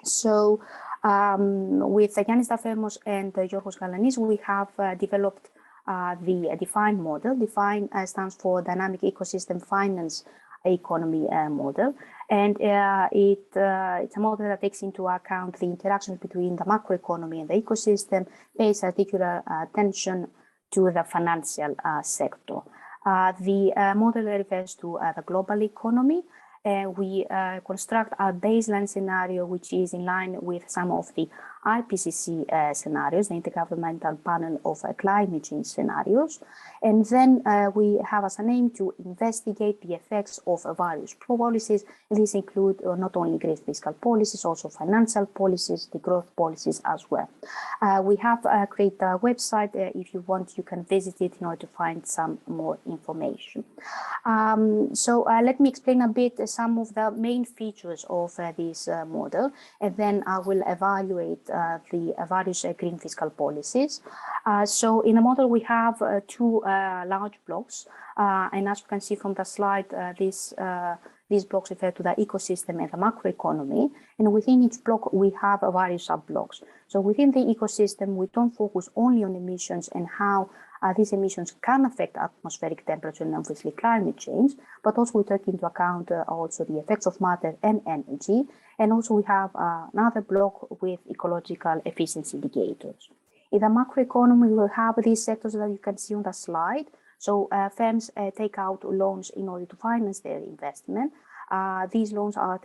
So with Yanis Dafemos and Giorgos Galanis, we have developed the defined model. Defined stands for Dynamic Ecosystem Finance Economy model, and it's a model that takes into account the interactions between the macroeconomy and the ecosystem, pays particular attention to the financial sector. The model refers to the global economy. We construct a baseline scenario which is in line with some of the IPCC scenarios, the Intergovernmental Panel of Climate Change scenarios. And then we have as an aim to investigate the effects of various policies. These include not only great fiscal policies, also financial policies, the growth policies as well. We have created a website. If you want, you can visit it in order to find some more information. So let me explain a bit some of the main features of this model, and then I will evaluate the various green fiscal policies. So in the model, we have two large blocks, and as you can see from the slide, these blocks refer to the ecosystem and the macroeconomy, and within each block we have various sub-blocks. So within the ecosystem, we don't focus only on emissions and how these emissions can affect atmospheric temperature and obviously climate change, but also we take into account also the effects of matter and energy. And also we have another block with ecological efficiency indicators. In the macroeconomy, we will have these sectors that you can see on the slide. So firms take out loans in order to finance their investment. These loans are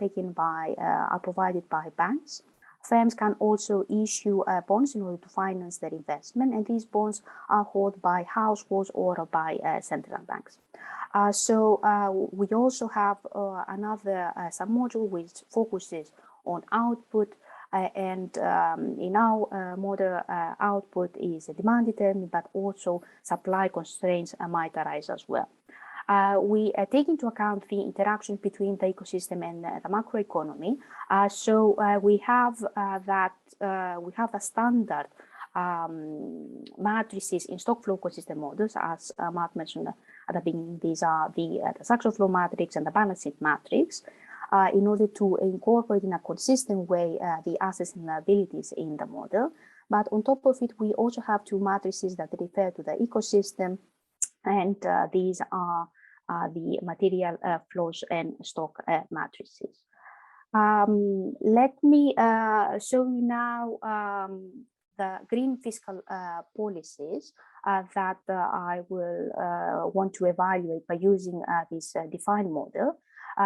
provided by banks. Firms can also issue bonds in order to finance their investment, and these bonds are held by households or by central banks. So we also have another submodule which focuses on output, and in our model, output is demand determined, but also supply constraints might arise as well. We take into account the interaction between the ecosystem and the macroeconomy. So we have the standard matrices in stock flow consistent models, as Marc mentioned at the beginning. These are the structural flow matrix and the balance sheet matrix, in order to incorporate in a consistent way the assets and liabilities in the model. But on top of it, we also have two matrices that refer to the ecosystem, and these are the material flows and stock matrices. Let me show you now the green fiscal policies that I will want to evaluate by using this defined model.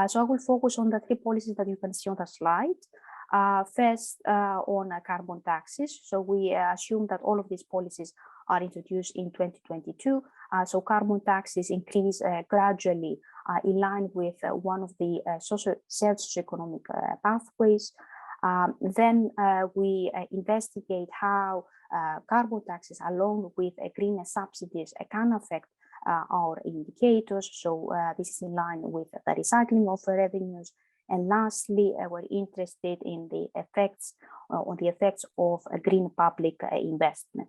So I will focus on the three policies that you can see on the slide. First, on carbon taxes. So we assume that all of these policies are introduced in 2022. So carbon taxes increase gradually in line with one of the socio-economic pathways. Then we investigate how carbon taxes along with green subsidies can affect our indicators. So this is in line with the recycling of revenues. And lastly, we're interested in the effects of green public investment.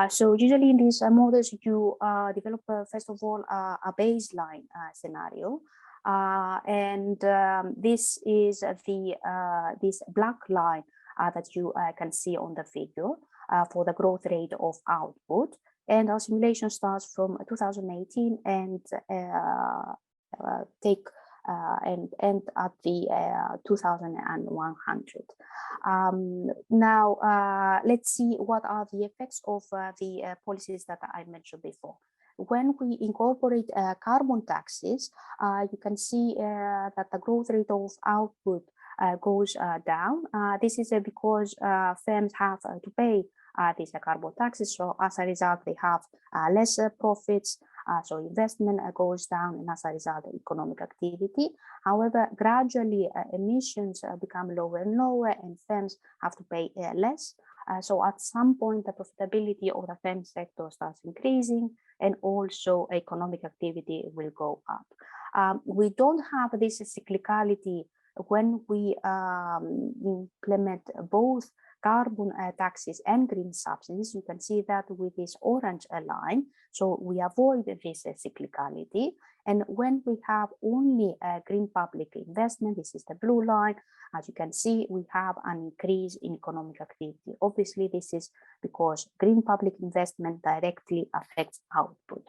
So usually in these models, you develop first of all a baseline scenario, and this is this black line that you can see on the figure for the growth rate of output. And our simulation starts from 2018 and end at the 2100. Now, let's see what are the effects of the policies that I mentioned before. When we incorporate carbon taxes, you can see that the growth rate of output goes down. This is because firms have to pay these carbon taxes. So as a result, they have less profits. So investment goes down, and as a result, economic activity. However, gradually emissions become lower and lower, and firms have to pay less. So at some point, the profitability of the firm sector starts increasing, and also economic activity will go up. We don't have this cyclicality when we implement both carbon taxes and green subsidies, you can see that with this orange line, so we avoid this cyclicality. And when we have only green public investment, this is the blue line, as you can see, we have an increase in economic activity. Obviously, this is because green public investment directly affects output.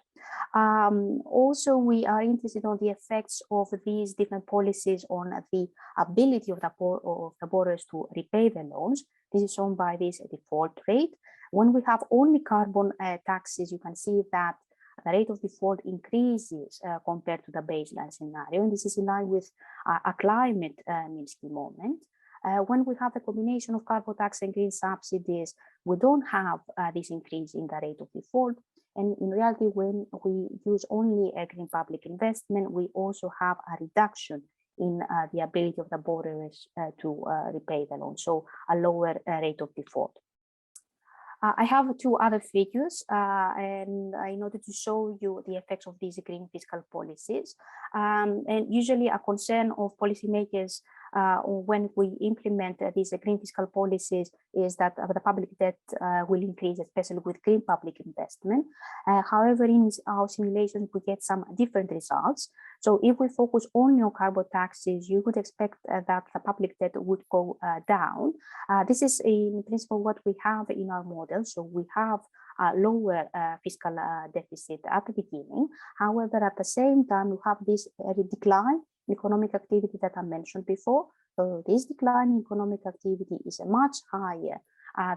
Also, we are interested on the effects of these different policies on the ability of the borrowers to repay the loans. This is shown by this default rate. When we have only carbon taxes, you can see that the rate of default increases compared to the baseline scenario, and this is in line with a climate Minsky moment. When we have the combination of carbon tax and green subsidies, we don't have this increase in the rate of default. And in reality, when we use only green public investment, we also have a reduction in the ability of the borrowers to repay the loan, so a lower rate of default. I have two other figures, and in order to show you the effects of these green fiscal policies. And usually a concern of policymakers when we implement these green fiscal policies is that the public debt will increase, especially with green public investment. However, in our simulations, we get some different results. So if we focus only on carbon taxes, you would expect that the public debt would go down. This is in principle what we have in our model. So we have a lower fiscal deficit at the beginning. However, at the same time, we have this decline in economic activity that I mentioned before. So this decline in economic activity is much higher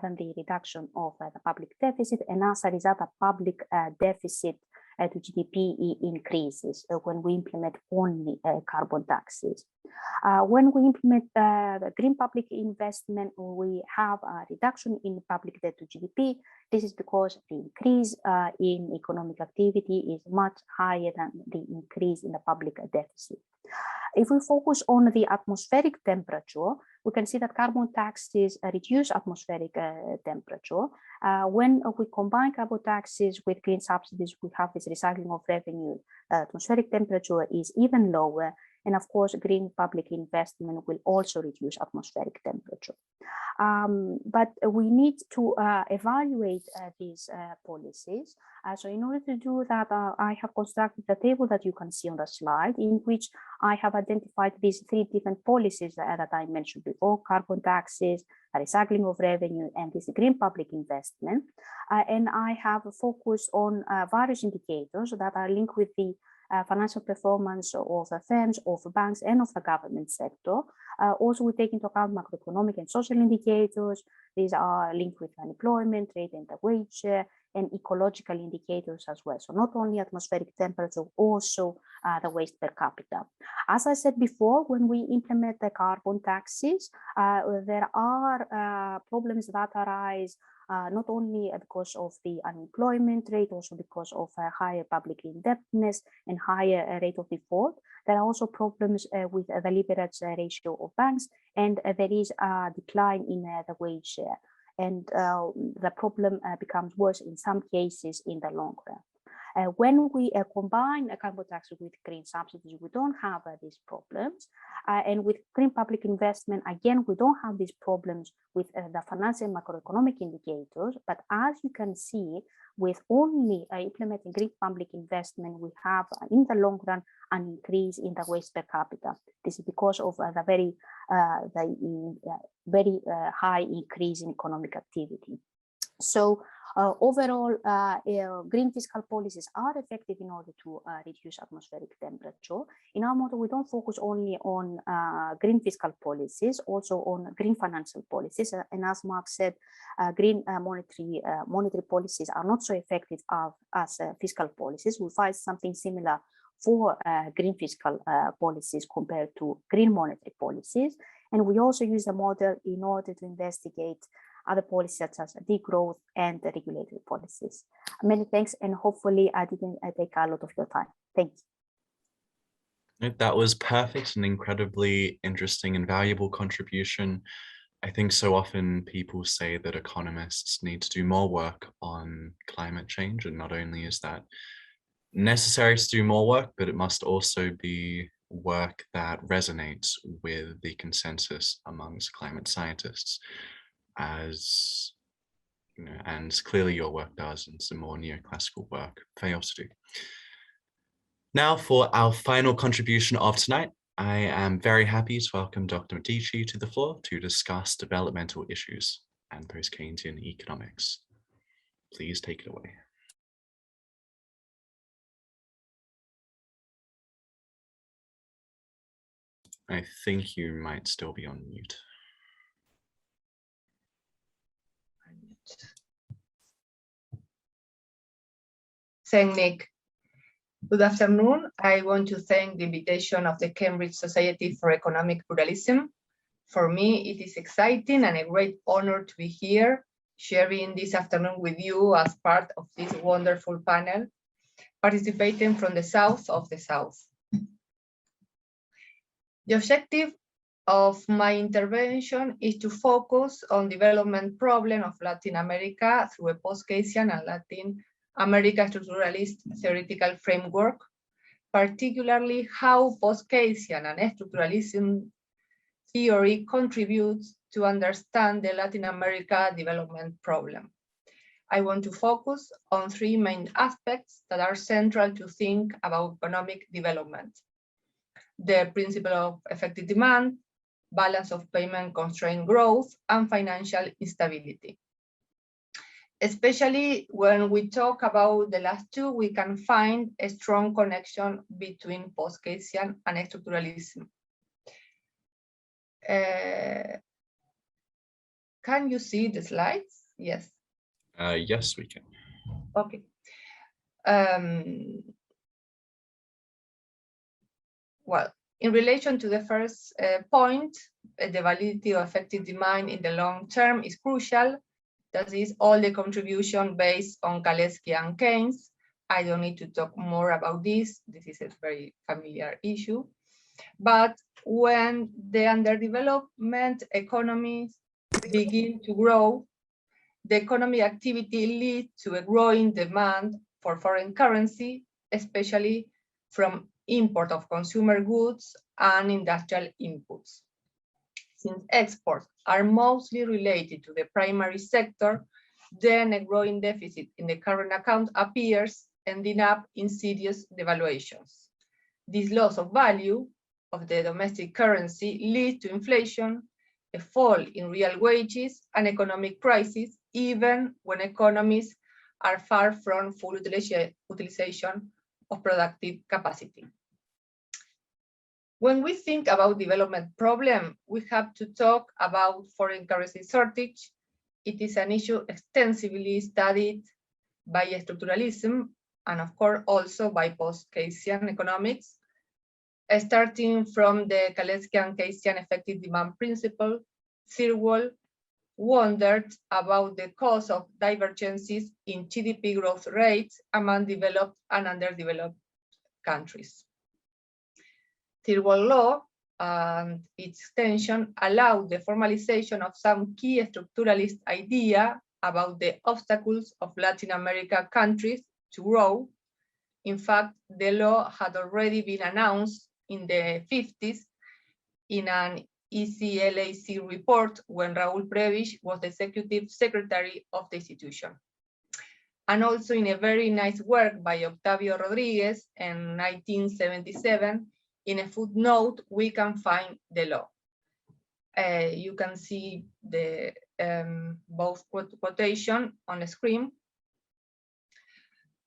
than the reduction of the public deficit, and as a result, the public deficit to GDP increases when we implement only carbon taxes. When we implement the green public investment, we have a reduction in public debt to GDP. This is because the increase in economic activity is much higher than the increase in the public deficit. If we focus on the atmospheric temperature, we can see that carbon taxes reduce atmospheric temperature. When we combine carbon taxes with green subsidies, we have this recycling of revenue. Atmospheric temperature is even lower. And of course, green public investment will also reduce atmospheric temperature. But we need to evaluate these policies. So in order to do that, I have constructed the table that you can see on the slide, in which I have identified these three different policies that I mentioned before: carbon taxes, recycling of revenue, and this green public investment. And I have focused on various indicators that are linked with the financial performance of firms, of banks, and of the government sector. Also, we take into account macroeconomic and social indicators. These are linked with unemployment rate and the wage share, and ecological indicators as well. So not only atmospheric temperature, also the waste per capita. As I said before, when we implement the carbon taxes, there are problems that arise not only because of the unemployment rate, also because of higher public indebtedness and higher rate of default. There are also problems with the leverage ratio of banks, and there is a decline in the wage share. And the problem becomes worse in some cases in the long run. When we combine a carbon tax with green subsidies, we don't have these problems. And with green public investment, again, we don't have these problems with the financial and macroeconomic indicators. But as you can see, with only implementing green public investment, we have in the long run an increase in the waste per capita. This is because of the very high increase in economic activity. So overall, green fiscal policies are effective in order to reduce atmospheric temperature. In our model, we don't focus only on green fiscal policies, also on green financial policies. And as Marc said, green monetary policies are not so effective as fiscal policies. We find something similar for green fiscal policies compared to green monetary policies. And we also use the model in order to investigate other policies such as degrowth and the regulatory policies. Many thanks, and hopefully I didn't take a lot of your time. Thank you. That was perfect, and incredibly interesting and valuable contribution. I think so often people say that economists need to do more work on climate change, and not only is that necessary to do more work, but it must also be work that resonates with the consensus amongst climate scientists. as and clearly your work does, and some more neoclassical work fails to do. Now for our final contribution of tonight, I am very happy to welcome Dr. Medici to the floor to discuss developmental issues and post-Keynesian economics. Please take it away. I think you might still be on mute. Thank Nick. Good afternoon. I want to thank the invitation of the Cambridge Society for Economic Pluralism. For me, it is exciting and a great honor to be here, sharing this afternoon with you as part of this wonderful panel, participating from the south of the south. The objective of my intervention is to focus on development problem of Latin America through a post-Keynesian and Latin America structuralist theoretical framework, particularly how post-Keynesian and structuralism theory contributes to understand the Latin America development problem. I want to focus on three main aspects that are central to think about economic development: the principle of effective demand, balance of payment constraint growth, and financial instability. Especially when we talk about the last two, we can find a strong connection between post-Keynesian and structuralism. Can you see the slides? Yes. Yes, we can. Okay. Well, in relation to the first point, the validity of effective demand in the long term is crucial. That is all the contribution based on Kalecki and Keynes. I don't need to talk more about this. This is a very familiar issue. But when the underdevelopment economies begin to grow, the economic activity leads to a growing demand for foreign currency, especially from import of consumer goods and industrial inputs. Since exports are mostly related to the primary sector, then a growing deficit in the current account appears, ending up in serious devaluations. This loss of value of the domestic currency leads to inflation, a fall in real wages, and economic crisis, even when economies are far from full utilization of productive capacity. When we think about development problem, we have to talk about foreign currency shortage. It is an issue extensively studied by structuralism and of course also by post-Keynesian economics. Starting from the Kalecki and Keynesian effective demand principle, Kriegel wondered about the cause of divergences in GDP growth rates among developed and underdeveloped countries. Kriegel law and its extension allowed the formalization of some key structuralist idea about the obstacles of Latin America countries to grow. In fact, the law had already been announced in the 50s in an ECLAC report when Raúl Prebisch was the executive secretary of the institution. And also in a very nice work by Octavio Rodriguez in 1977, in a footnote, we can find the law. You can see the both quotation on the screen.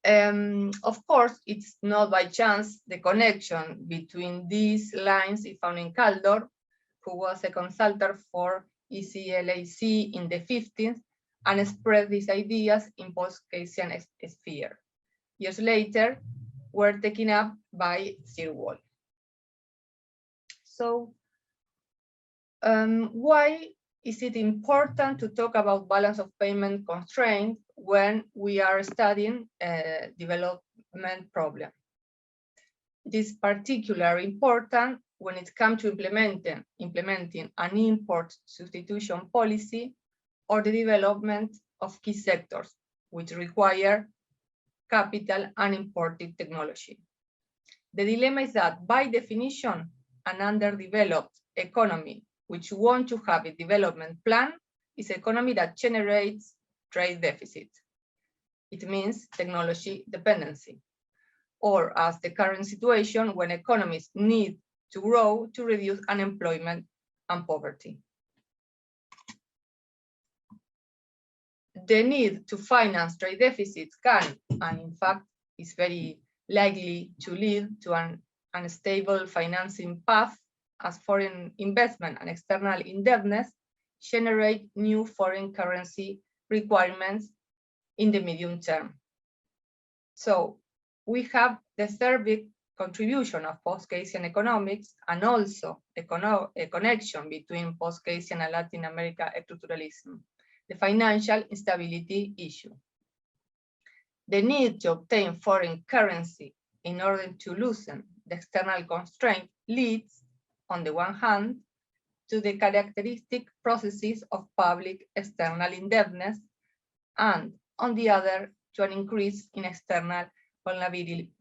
Of course, it's not by chance the connection between these lines is found in Kaldor, who was a consultant for ECLAC in the 50s and spread these ideas in post-Keynesian sphere. Years later, were taken up by Kriegel. So, why is it important to talk about balance of payment constraint when we are studying a development problem? It is particularly important when it comes to implementing an import substitution policy or the development of key sectors, which require capital and imported technology. The dilemma is that, by definition, an underdeveloped economy which want to have a development plan is economy that generates trade deficit. It means technology dependency, or as the current situation when economies need to grow to reduce unemployment and poverty. The need to finance trade deficits can, and in fact is very likely to lead to an unstable financing path, as foreign investment and external indebtedness generate new foreign currency requirements in the medium term. So we have the third big contribution of post-Keynesian economics, and also a connection between post-Keynesian and Latin America structuralism, the financial instability issue. The need to obtain foreign currency in order to loosen the external constraint leads, on the one hand, to the characteristic processes of public external indebtedness, and on the other, to an increase in external vulnerability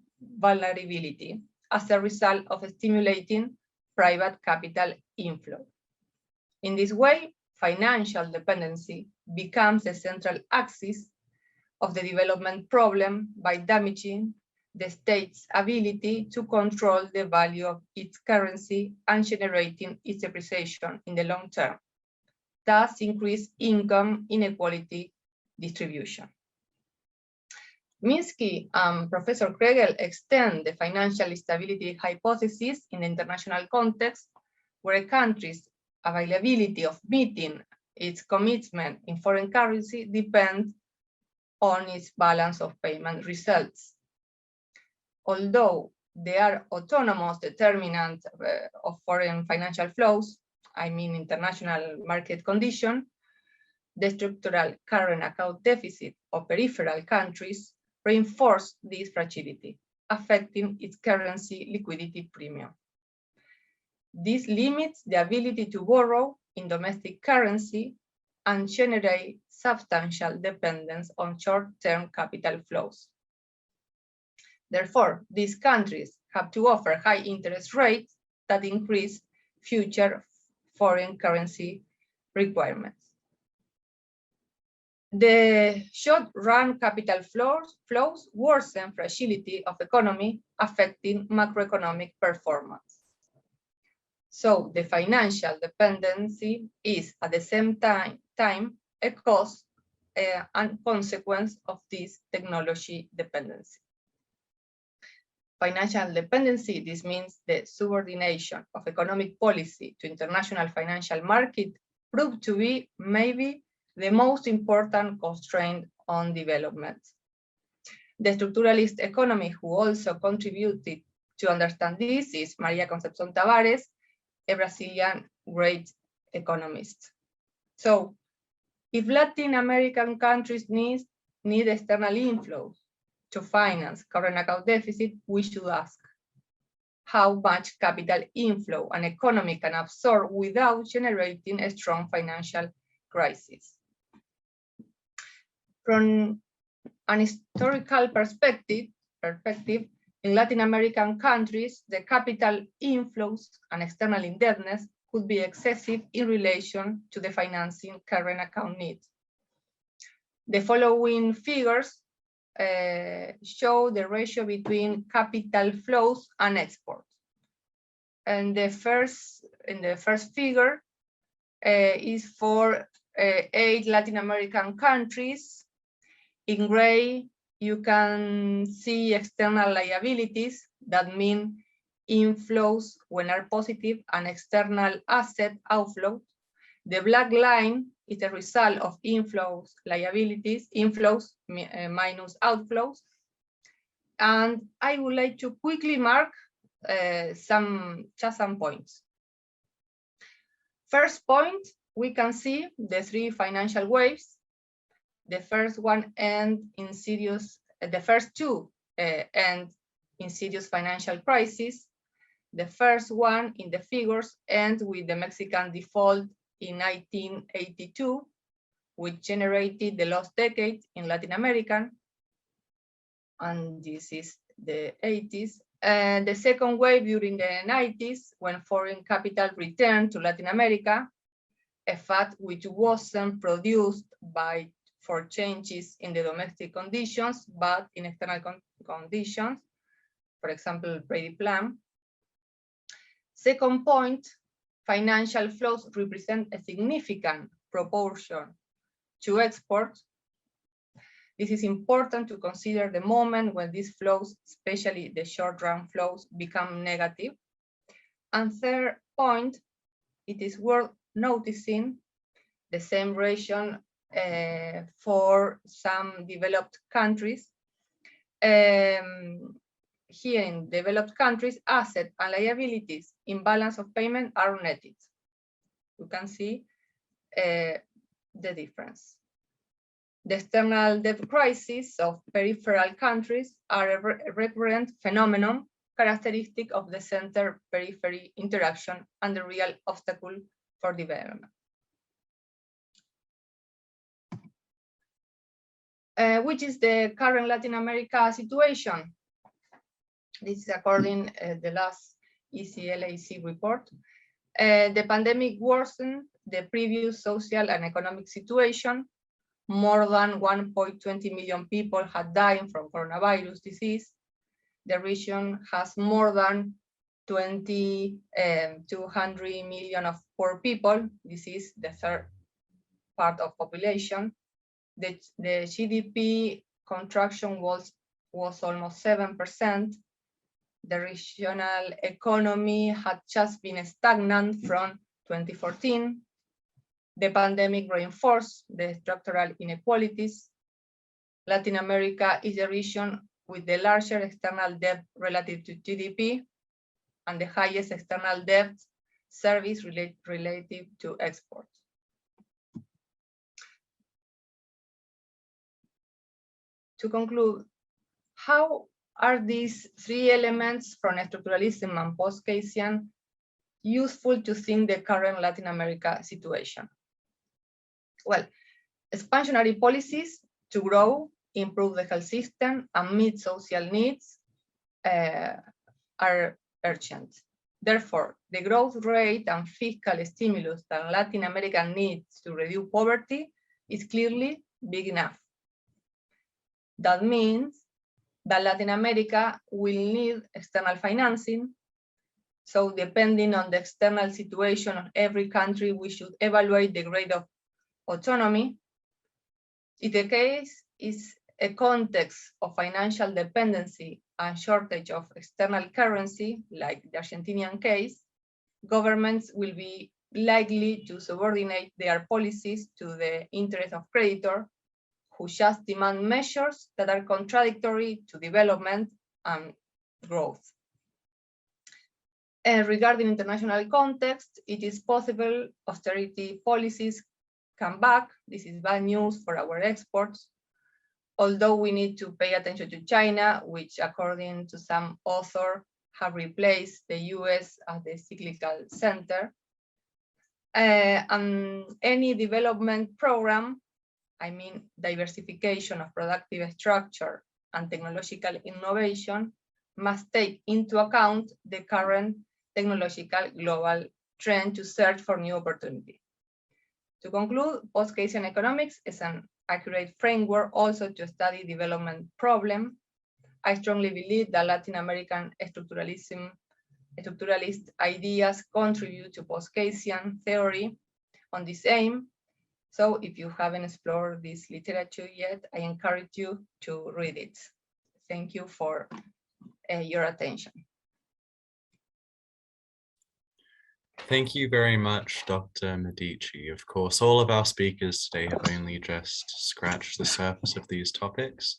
as a result of stimulating private capital inflow. In this way, financial dependency becomes a central axis of the development problem by damaging the state's ability to control the value of its currency and generating its depreciation in the long term, thus increase income inequality distribution. Minsky and Professor Kregel extend the financial stability hypothesis in the international context, where a country's availability of meeting its commitment in foreign currency depends on its balance of payment results. Although they are autonomous determinants of foreign financial flows, I mean international market condition, the structural current account deficit of peripheral countries reinforce this fragility, affecting its currency liquidity premium. This limits the ability to borrow in domestic currency and generate substantial dependence on short-term capital flows. Therefore, these countries have to offer high interest rates that increase future foreign currency requirements. The short-run capital flows worsen fragility of economy, affecting macroeconomic performance. So the financial dependency is at the same time a cause and consequence of this technology dependency. Financial dependency, this means the subordination of economic policy to international financial market, proved to be maybe the most important constraint on development. The structuralist economy who also contributed to understand this is Maria Concepcion Tavares, a Brazilian great economist. So, if Latin American countries need external inflows to finance current account deficit, we should ask how much capital inflow an economy can absorb without generating a strong financial crisis. From an historical perspective, in Latin American countries, the capital inflows and external indebtedness could be excessive in relation to the financing current account needs. The following figures show the ratio between capital flows and exports. And the first figure is for 8 Latin American countries. In gray, you can see external liabilities, that mean inflows when are positive and external asset outflows. The black line is the result of inflows, liabilities, inflows minus outflows. And I would like to quickly mark just some points. First point, we can see the 3 financial waves. The first one end in serious, the first 2 end in serious financial crisis. The first one in the figures ends with the Mexican default in 1982, which generated the lost decade in Latin America. And this is the 80s. And the second wave during the 90s, when foreign capital returned to Latin America. a fact which wasn't produced for changes in the domestic conditions, but in external conditions, for example, Brady Plan. Second point, financial flows represent a significant proportion to exports. This is important to consider the moment when these flows, especially the short-run flows, become negative. And third point, it is worth noticing the same ratio for some developed countries. Here in developed countries, assets and liabilities in balance of payment are netted. You can see the difference. The external debt crisis of peripheral countries are a recurrent phenomenon characteristic of the center-periphery interaction and the real obstacle for development. Which is the current Latin America situation? This is according to the last ECLAC report. The pandemic worsened the previous social and economic situation. More than 1.20 million people had died from coronavirus disease. The region has more than 200 million of poor people. This is the third part of population. The GDP contraction was almost 7%. The regional economy had just been stagnant from 2014. The pandemic reinforced the structural inequalities. Latin America is a region with the larger external debt relative to GDP and the highest external debt service relative to exports. To conclude, how are these three elements from structuralism and post-Keynesian useful to think the current Latin America situation? Well, expansionary policies to grow, improve the health system, and meet social needs are urgent. Therefore, the growth rate and fiscal stimulus that Latin America needs to reduce poverty is clearly big enough. That means that Latin America will need external financing. So depending on the external situation of every country, we should evaluate the grade of autonomy. If the case is a context of financial dependency and shortage of external currency, like the Argentinian case, governments will be likely to subordinate their policies to the interest of creditor, who just demand measures that are contradictory to development and growth. And regarding international context, it is possible austerity policies come back. This is bad news for our exports, although we need to pay attention to China, which according to some author have replaced the US as the cyclical center. And any development program, I mean diversification of productive structure and technological innovation, must take into account the current technological global trend to search for new opportunity. To conclude, Post-Keynesian economics is an accurate framework also to study development problem. I strongly believe that Latin American structuralist ideas contribute to Post-Keynesian theory on this aim. So if you haven't explored this literature yet, I encourage you to read it. Thank you for your attention. Thank you very much, Dr. Medici. Of course, all of our speakers today have only just scratched the surface of these topics,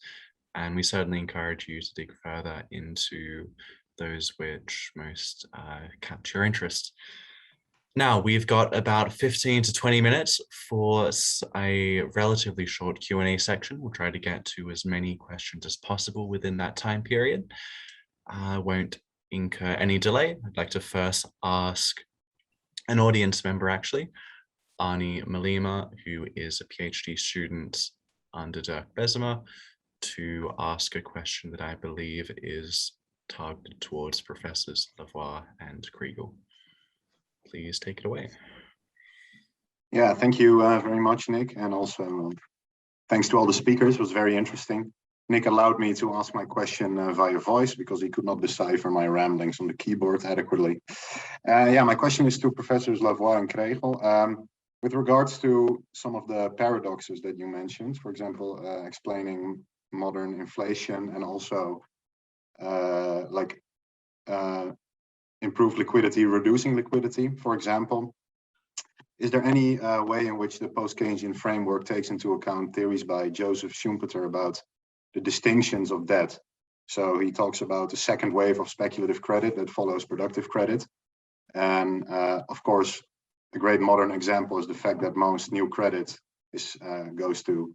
and we certainly encourage you to dig further into those which most capture your interest. Now, we've got about 15 to 20 minutes for a relatively short Q&A section. We'll try to get to as many questions as possible within that time period. I won't incur any delay. I'd like to first ask an audience member, actually, Ani Malima, who is a PhD student under Dirk Bessemer, to ask a question that I believe is targeted towards Professors Lavoie and Kriegel. Please take it away. Yeah, thank you very much, Nick. And also thanks to all the speakers. It was very interesting. Nick allowed me to ask my question via voice because he could not decipher my ramblings on the keyboard adequately. Yeah, my question is to Professors Lavoie and Kregel. With regards to some of the paradoxes that you mentioned, for example, explaining modern inflation and also improved liquidity, reducing liquidity, for example, is there any way in which the post-Keynesian framework takes into account theories by Joseph Schumpeter about the distinctions of debt? So he talks about the second wave of speculative credit that follows productive credit. And of course, a great modern example is the fact that most new credit goes to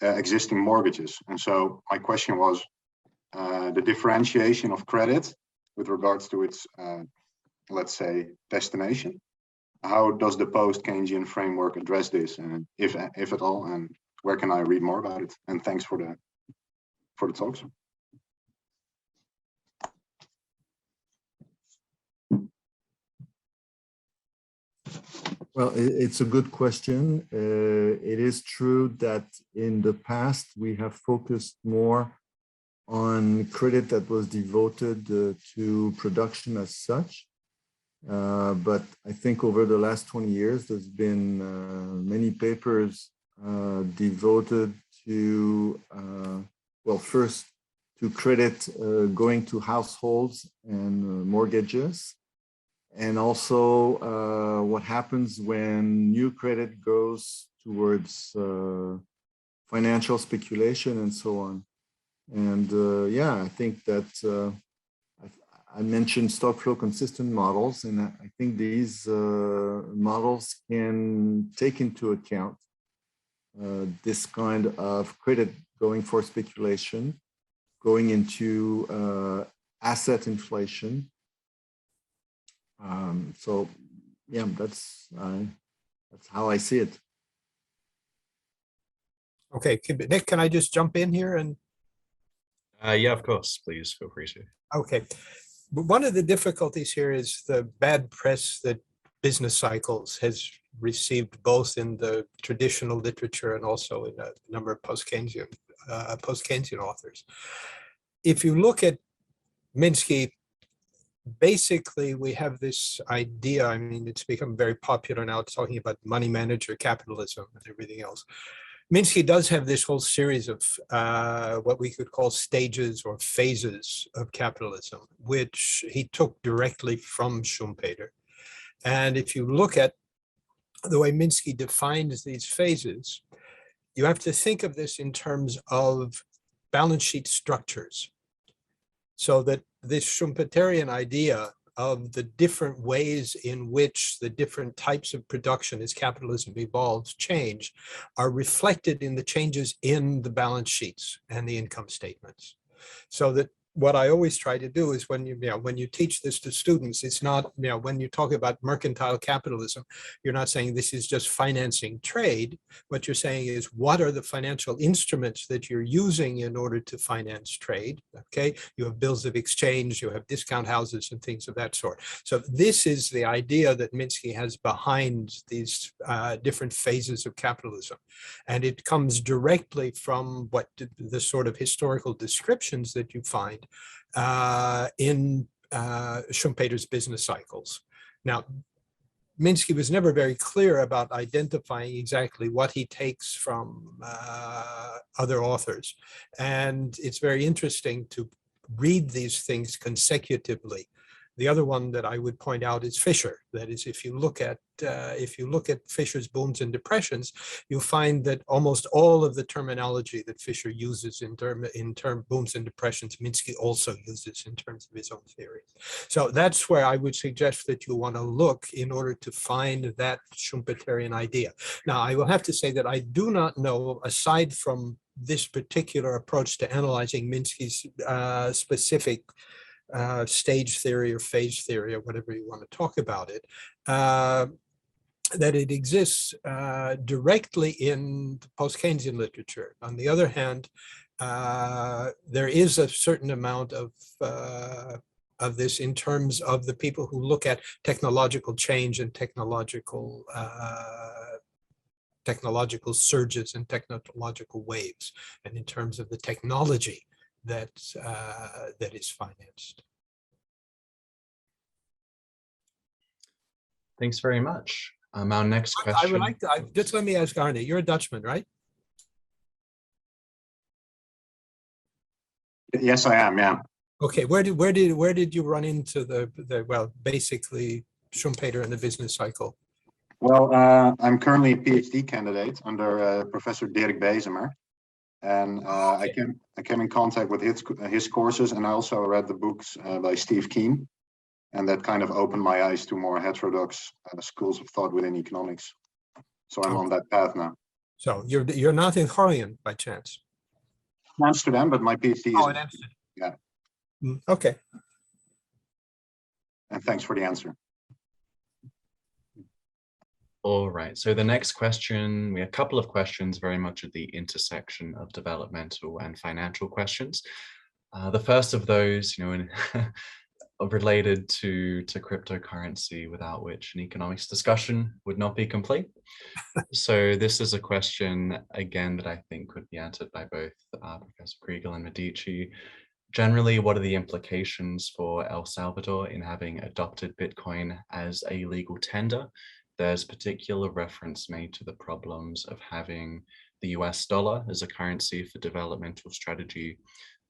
existing mortgages. And so my question was the differentiation of credit with regards to its, let's say, destination. How does the post-Keynesian framework address this, and if at all, and where can I read more about it? And thanks for the talks. Well, it's a good question. It is true that in the past we have focused more on credit that was devoted to production as such. But I think over the last 20 years, there's been many papers devoted to, well, first to credit going to households and mortgages, and also what happens when new credit goes towards financial speculation and so on. And yeah, I think that I mentioned stock flow consistent models, and I think these models can take into account this kind of credit going for speculation, going into asset inflation. So yeah, that's how I see it. Okay, Nick, can I just jump in here and? Yeah, of course. Please feel free to. Okay. But one of the difficulties here is the bad press that business cycles has received both in the traditional literature and also in a number of post-Keynesian authors. If you look at Minsky, basically we have this idea, I mean, it's become very popular now, talking about money manager capitalism and everything else. Minsky does have this whole series of what we could call stages or phases of capitalism, which he took directly from Schumpeter. And if you look at the way Minsky defines these phases, you have to think of this in terms of balance sheet structures. So that this Schumpeterian idea of the different ways in which the different types of production as capitalism evolves change are reflected in the changes in the balance sheets and the income statements. So that what I always try to do is when you teach this to students, it's not, when you talk about mercantile capitalism, you're not saying this is just financing trade. What you're saying is, what are the financial instruments that you're using in order to finance trade? Okay, you have bills of exchange, you have discount houses and things of that sort. So this is the idea that Minsky has behind these different phases of capitalism. And it comes directly from what the sort of historical descriptions that you find in Schumpeter's business cycles. Now, Minsky was never very clear about identifying exactly what he takes from other authors. And it's very interesting to read these things consecutively. The other one that I would point out is Fisher. That is, if you look at Fisher's booms and depressions, you'll find that almost all of the terminology that Fisher uses in term booms and depressions, Minsky also uses in terms of his own theory. So that's where I would suggest that you want to look in order to find that Schumpeterian idea. Now, I will have to say that I do not know, aside from this particular approach to analyzing Minsky's specific stage theory or phase theory or whatever you want to talk about it, that it exists directly in the post-Keynesian literature. On the other hand, there is a certain amount of of this in terms of the people who look at technological change and technological surges and technological waves, and in terms of the technology that is financed. Thanks very much. Our next question. I would like to just let me ask Arne. You're a Dutchman, right? Yes, I am. Yeah. Okay. Where did you run into the well, basically Schumpeter and the business cycle? Well, I'm currently a PhD candidate under Professor Dirk Bezemer, and I came in contact with his courses, and I also read the books by Steve Keen, and that kind of opened my eyes to more heterodox schools of thought within economics. So I'm on that path now. So you're not in Groningen by chance? Amsterdam, but my PhD is in Amsterdam. Yeah. Okay. And thanks for the answer. All right, so the next question, we have a couple of questions very much at the intersection of developmental and financial questions. The first of those, related to cryptocurrency, without which an economics discussion would not be complete. So this is a question, again, that I think could be answered by both Professor Kriegel and Medici. Generally, what are the implications for El Salvador in having adopted Bitcoin as a legal tender? There's particular reference made to the problems of having the US dollar as a currency for developmental strategy,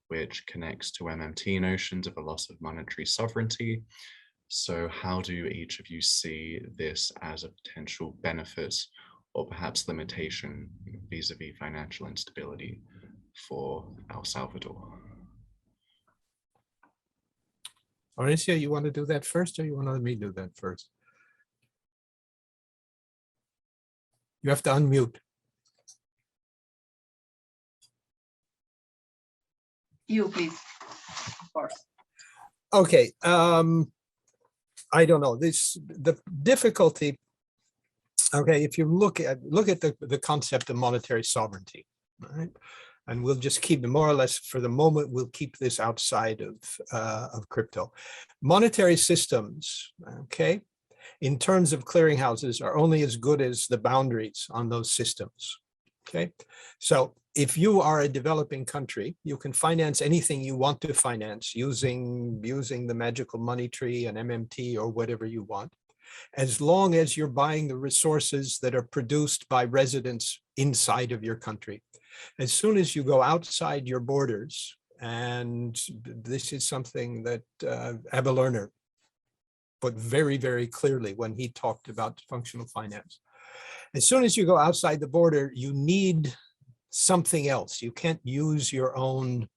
which connects to MMT notions of a loss of monetary sovereignty. So how do each of you see this as a potential benefit or perhaps limitation vis-a-vis financial instability for El Salvador? Florencia, you want to do that first, or you want to let me do that first? You have to unmute. You, please, of course. Okay. I don't know. The difficulty. Okay, if you look at the concept of monetary sovereignty, right? And we'll just keep it more or less for the moment. We'll keep this outside of crypto. Monetary systems, okay, in terms of clearinghouses, are only as good as the boundaries on those systems. Okay, so if you are a developing country, you can finance anything you want to finance using the magical money tree and MMT or whatever you want, as long as you're buying the resources that are produced by residents inside of your country. As soon as you go outside your borders, and this is something that Abba Lerner put very, very clearly when he talked about functional finance. As soon as you go outside the border, you need something else. You can't use your own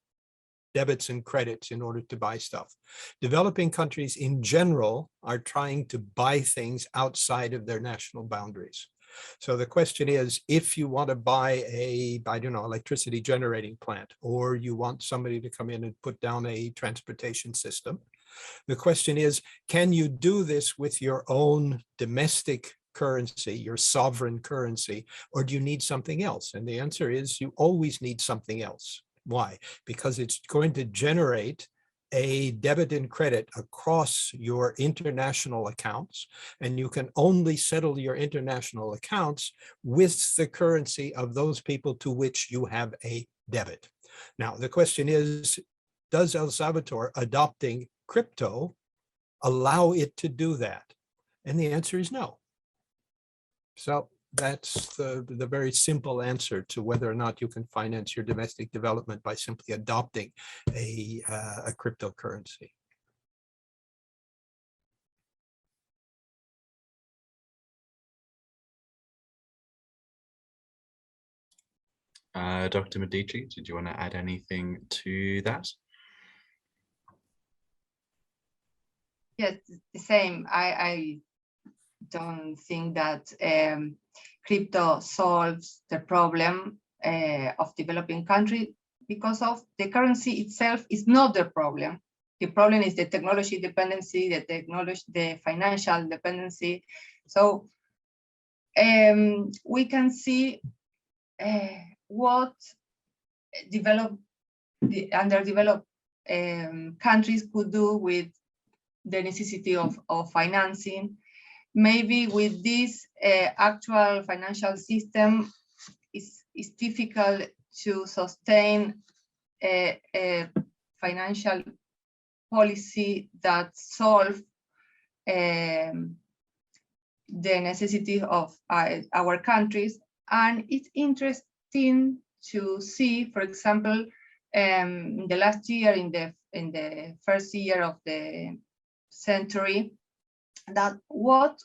debits and credits in order to buy stuff. Developing countries in general are trying to buy things outside of their national boundaries. So the question is, if you want to buy a, I don't know, electricity generating plant, or you want somebody to come in and put down a transportation system, the question is, can you do this with your own domestic currency, your sovereign currency, or do you need something else? And the answer is you always need something else. Why? Because it's going to generate a debit and credit across your international accounts, and you can only settle your international accounts with the currency of those people to which you have a debit. Now, the question is, does El Salvador adopting crypto allow it to do that? And the answer is no. So that's the very simple answer to whether or not you can finance your domestic development by simply adopting a cryptocurrency. Dr. Medici, did you want to add anything to that? Yes, the same. I don't think that crypto solves the problem of developing country, because of the currency itself is not the problem. The problem is the technology dependency, the financial dependency. So we can see what the underdeveloped countries could do with the necessity of financing. Maybe with this actual financial system, it's difficult to sustain a financial policy that solves the necessity of our countries. And it's interesting to see, for example, in the last year, in the first year of the century, that what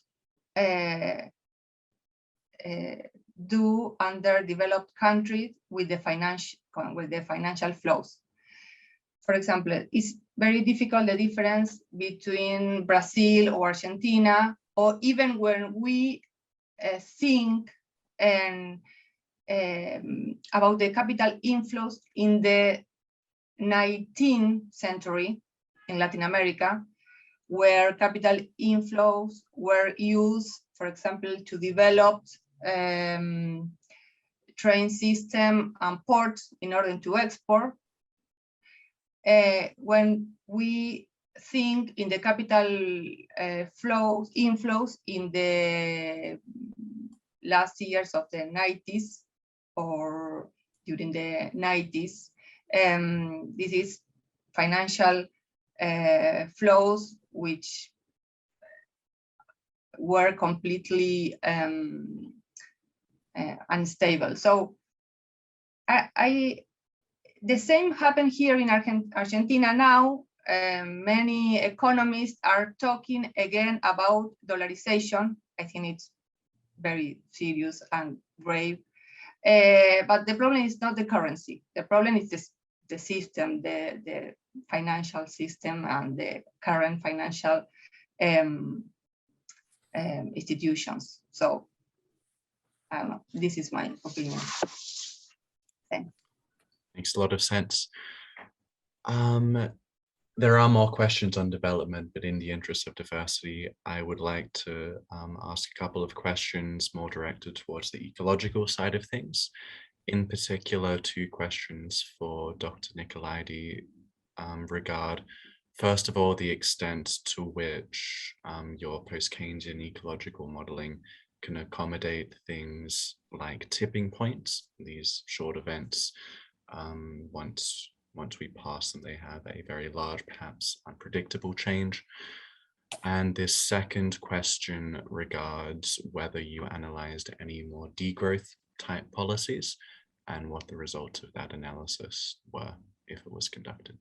do underdeveloped countries with the financial flows. For example, it's very difficult, the difference between Brazil or Argentina, or even when we think about the capital inflows in the 19th century in Latin America, where capital inflows were used, for example, to develop train system and ports in order to export. When we think in the capital inflows in the last years of the 90s or during the 90s, this is financial flows which were completely unstable. So the same happened here in Argentina now. Many economists are talking again about dollarization. I think it's very serious and grave. But the problem is not the currency. The problem is the system, the financial system and the current financial institutions. So I don't know, this is my opinion. Thanks. Makes a lot of sense. There are more questions on development, but in the interest of diversity, I would like to ask a couple of questions more directed towards the ecological side of things. In particular, 2 questions for Dr. Nikolaidi regard, first of all, the extent to which your post-Keynesian ecological modeling can accommodate things like tipping points, these short events. Once we pass them, they have a very large, perhaps unpredictable change. And this second question regards whether you analyzed any more degrowth type policies and what the results of that analysis were, if it was conducted.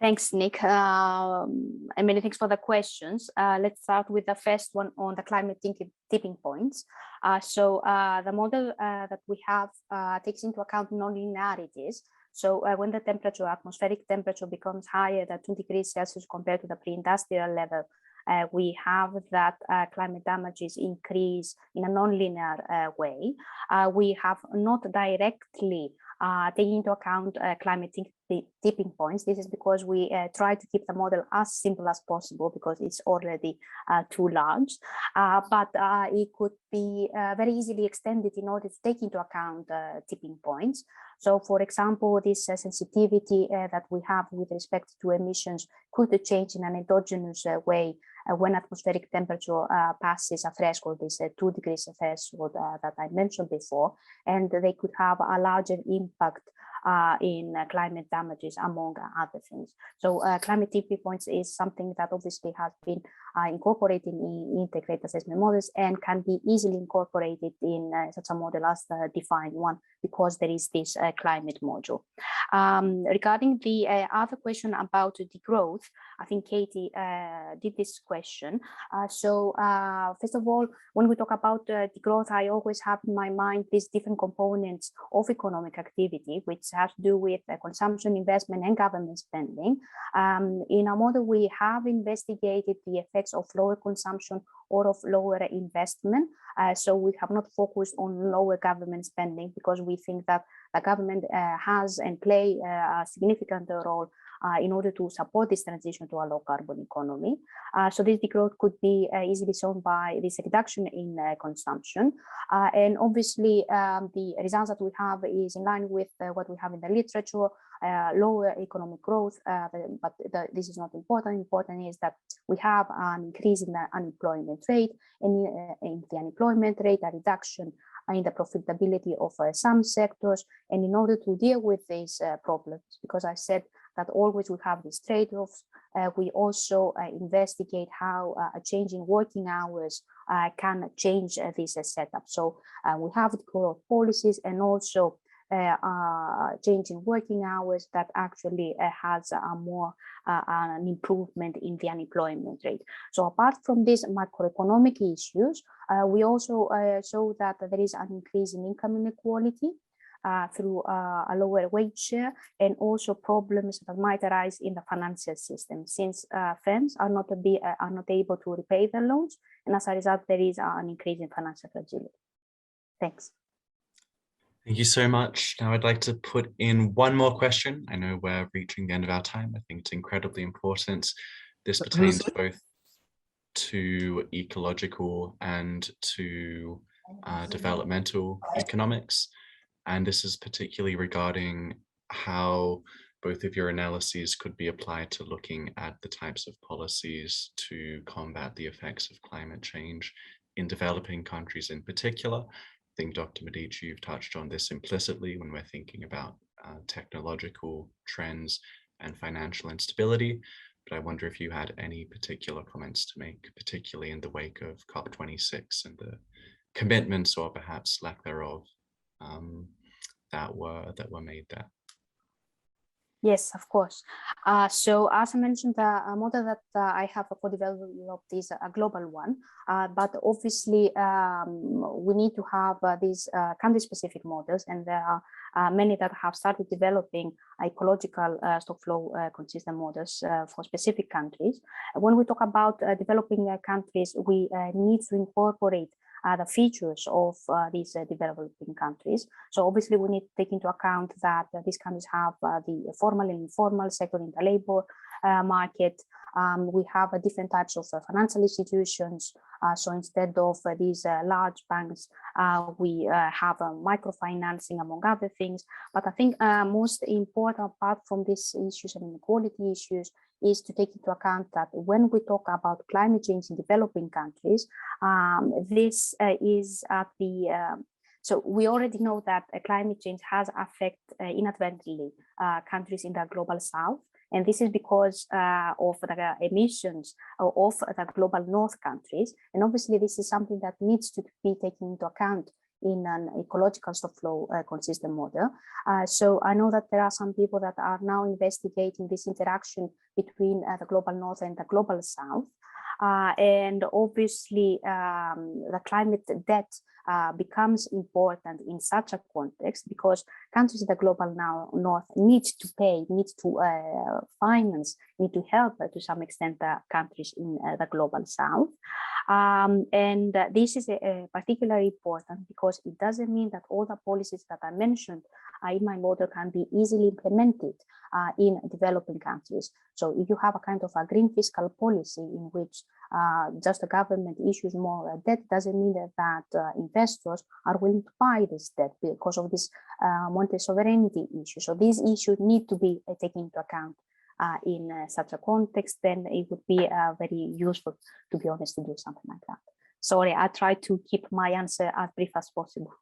Thanks, Nick, and many thanks for the questions. Let's start with the first one on the climate tipping points. So the model that we have takes into account non-linearities. So when the temperature, atmospheric temperature, becomes higher than 2 degrees Celsius compared to the pre-industrial level, we have that climate damages increase in a non-linear way. We have not directly taking into account climate tipping points. This is because we try to keep the model as simple as possible because it's already too large. But it could be very easily extended in order to take into account tipping points. So, for example, this sensitivity that we have with respect to emissions could change in an endogenous way when atmospheric temperature passes a threshold, this 2 degrees threshold that I mentioned before, and they could have a larger impact in climate damages, among other things. So climate tipping points is something that obviously has been incorporated in integrated assessment models and can be easily incorporated in such a model as the defined one, because there is this climate module. Regarding the other question about the growth, I think Katie did this question. So first of all, when we talk about the growth, I always have in my mind these different components of economic activity, which has to do with consumption, investment, and government spending. In our model, we have investigated the effects of lower consumption or of lower investment. So we have not focused on lower government spending because we think that the government has and play a significant role in order to support this transition to a low carbon economy. So this degrowth could be easily shown by this reduction in consumption. And obviously the results that we have is in line with what we have in the literature. lower economic growth, but this is not important. Important is that we have an increase in the unemployment rate, and in the unemployment rate, a reduction in the profitability of some sectors. And in order to deal with these problems, because I said that always we have these trade-offs, we also investigate how changing working hours can change this setup. So we have the growth policies and also changing working hours that actually has an improvement in the unemployment rate. So apart from these macroeconomic issues, we also show that there is an increase in income inequality through a lower wage share, and also problems that might arise in the financial system, since firms are not able to repay their loans, and as a result, there is an increase in financial fragility. Thanks. Thank you so much. Now I'd like to put in one more question. I know we're reaching the end of our time. I think it's incredibly important. This pertains both to ecological and to developmental economics. And this is particularly regarding how both of your analyses could be applied to looking at the types of policies to combat the effects of climate change in developing countries in particular. I think, Dr. Medici, you've touched on this implicitly when we're thinking about technological trends and financial instability, but I wonder if you had any particular comments to make, particularly in the wake of COP26 and the commitments, or perhaps lack thereof, that were made there. Yes, of course. So as I mentioned, the model that I have co-developed is a global one, but obviously we need to have these country-specific models, and there are many that have started developing ecological stock flow consistent models for specific countries. When we talk about developing countries, we need to incorporate the features of these developing countries. So obviously we need to take into account that these countries have the formal and informal sector in the labor market. We have different types of financial institutions. So instead of these large banks, we have microfinancing, among other things. But I think most important, apart from these issues and inequality issues, is to take into account that when we talk about climate change in developing countries, this is at the so we already know that climate change has affected inadvertently countries in the global south, and this is because of the emissions of the global north countries. And obviously this is something that needs to be taken into account in an ecological stock flow consistent model. So I know that there are some people that are now investigating this interaction between the global north and the global south. And obviously the climate debt becomes important in such a context, because countries in the global north need to pay, need to finance, need to help to some extent the countries in the global south. And this is particularly important because it doesn't mean that all the policies that I mentioned in my model can be easily implemented in developing countries. So if you have a kind of a green fiscal policy in which just the government issues more debt, doesn't mean that investors are willing to buy this debt because of this monetary sovereignty issue. So these issues need to be taken into account in such a context. Then it would be very useful, to be honest, to do something like that. Sorry, I try to keep my answer as brief as possible.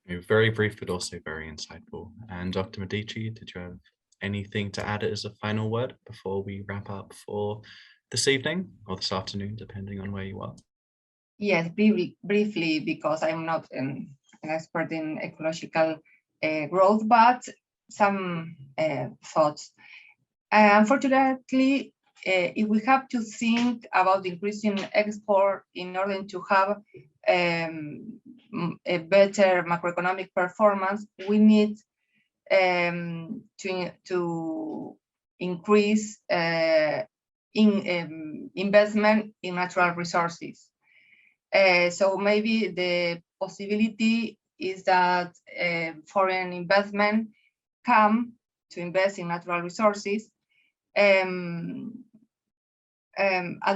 Very brief, but also very insightful. And Dr. Medici, did you have anything to add as a final word before we wrap up for this evening or this afternoon, depending on where you are? Yes, briefly, because I'm not an expert in ecological growth, but some thoughts. Unfortunately, if we have to think about increasing export in order to have a better macroeconomic performance, we need to increase investment in natural resources. So maybe the possibility is that foreign investment come to invest in natural resources, at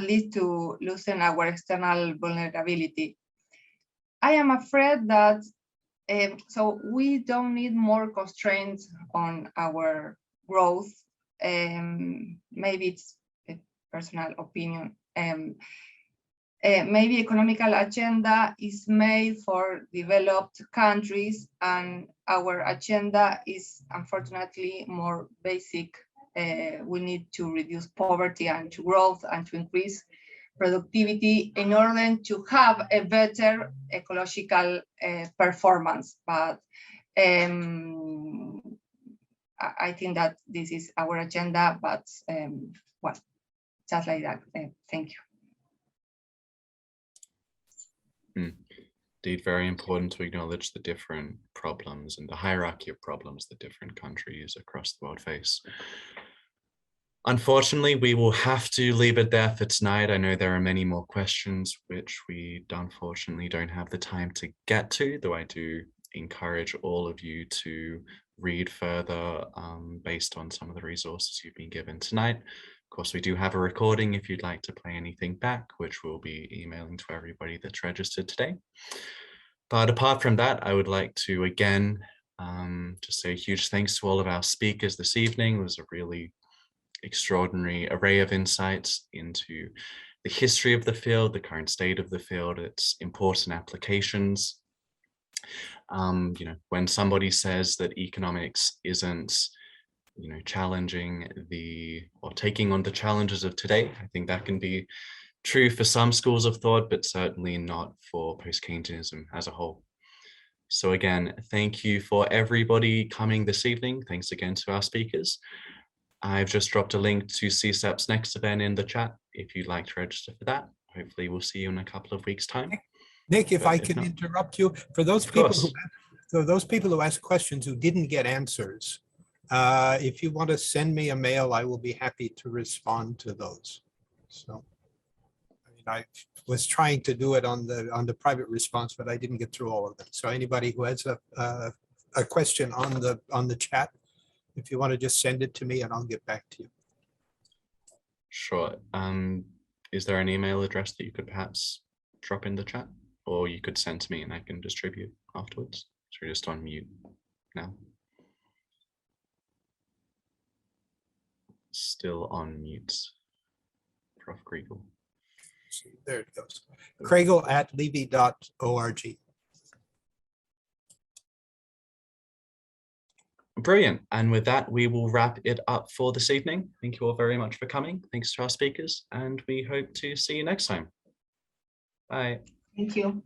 least to loosen our external vulnerability. I am afraid that So we don't need more constraints on our growth. Maybe it's a personal opinion. Maybe economical agenda is made for developed countries, and our agenda is unfortunately more basic. We need to reduce poverty and to growth and to increase productivity in order to have a better ecological performance. But I think that this is our agenda, but well, just like that. Thank you. Indeed, very important to acknowledge the different problems and the hierarchy of problems that different countries across the world face. Unfortunately, we will have to leave it there for tonight. I know there are many more questions which we unfortunately don't have the time to get to, though I do encourage all of you to read further based on some of the resources you've been given tonight. Of course, we do have a recording if you'd like to play anything back, which we'll be emailing to everybody that's registered today. But apart from that, I would like to again just say a huge thanks to all of our speakers this evening. It was a really extraordinary array of insights into the history of the field, the current state of the field, its important applications. You know, when somebody says that economics isn't, you know, challenging or taking on the challenges of today, I think that can be true for some schools of thought, but certainly not for post-Keynesianism as a whole. So again, thank you for everybody coming this evening. Thanks again to our speakers. I've just dropped a link to CSEP's next event in the chat if you'd like to register for that. Hopefully we'll see you in a couple of weeks' time. Nick, if I can interrupt you, for those people who ask questions who didn't get answers, if you want to send me a mail, I will be happy to respond to those. So, I mean, I was trying to do it on the private response, but I didn't get through all of them. So anybody who has a question on the chat, if you want to just send it to me and I'll get back to you. Sure. Is there an email address that you could perhaps drop in the chat, or you could send to me and I can distribute afterwards? So you're just on mute now. Still on mute, Prof. Kriegel. There it goes. Kregel at levy.org. Brilliant. And with that, we will wrap it up for this evening. Thank you all very much for coming. Thanks to our speakers, and we hope to see you next time. Bye. Thank you.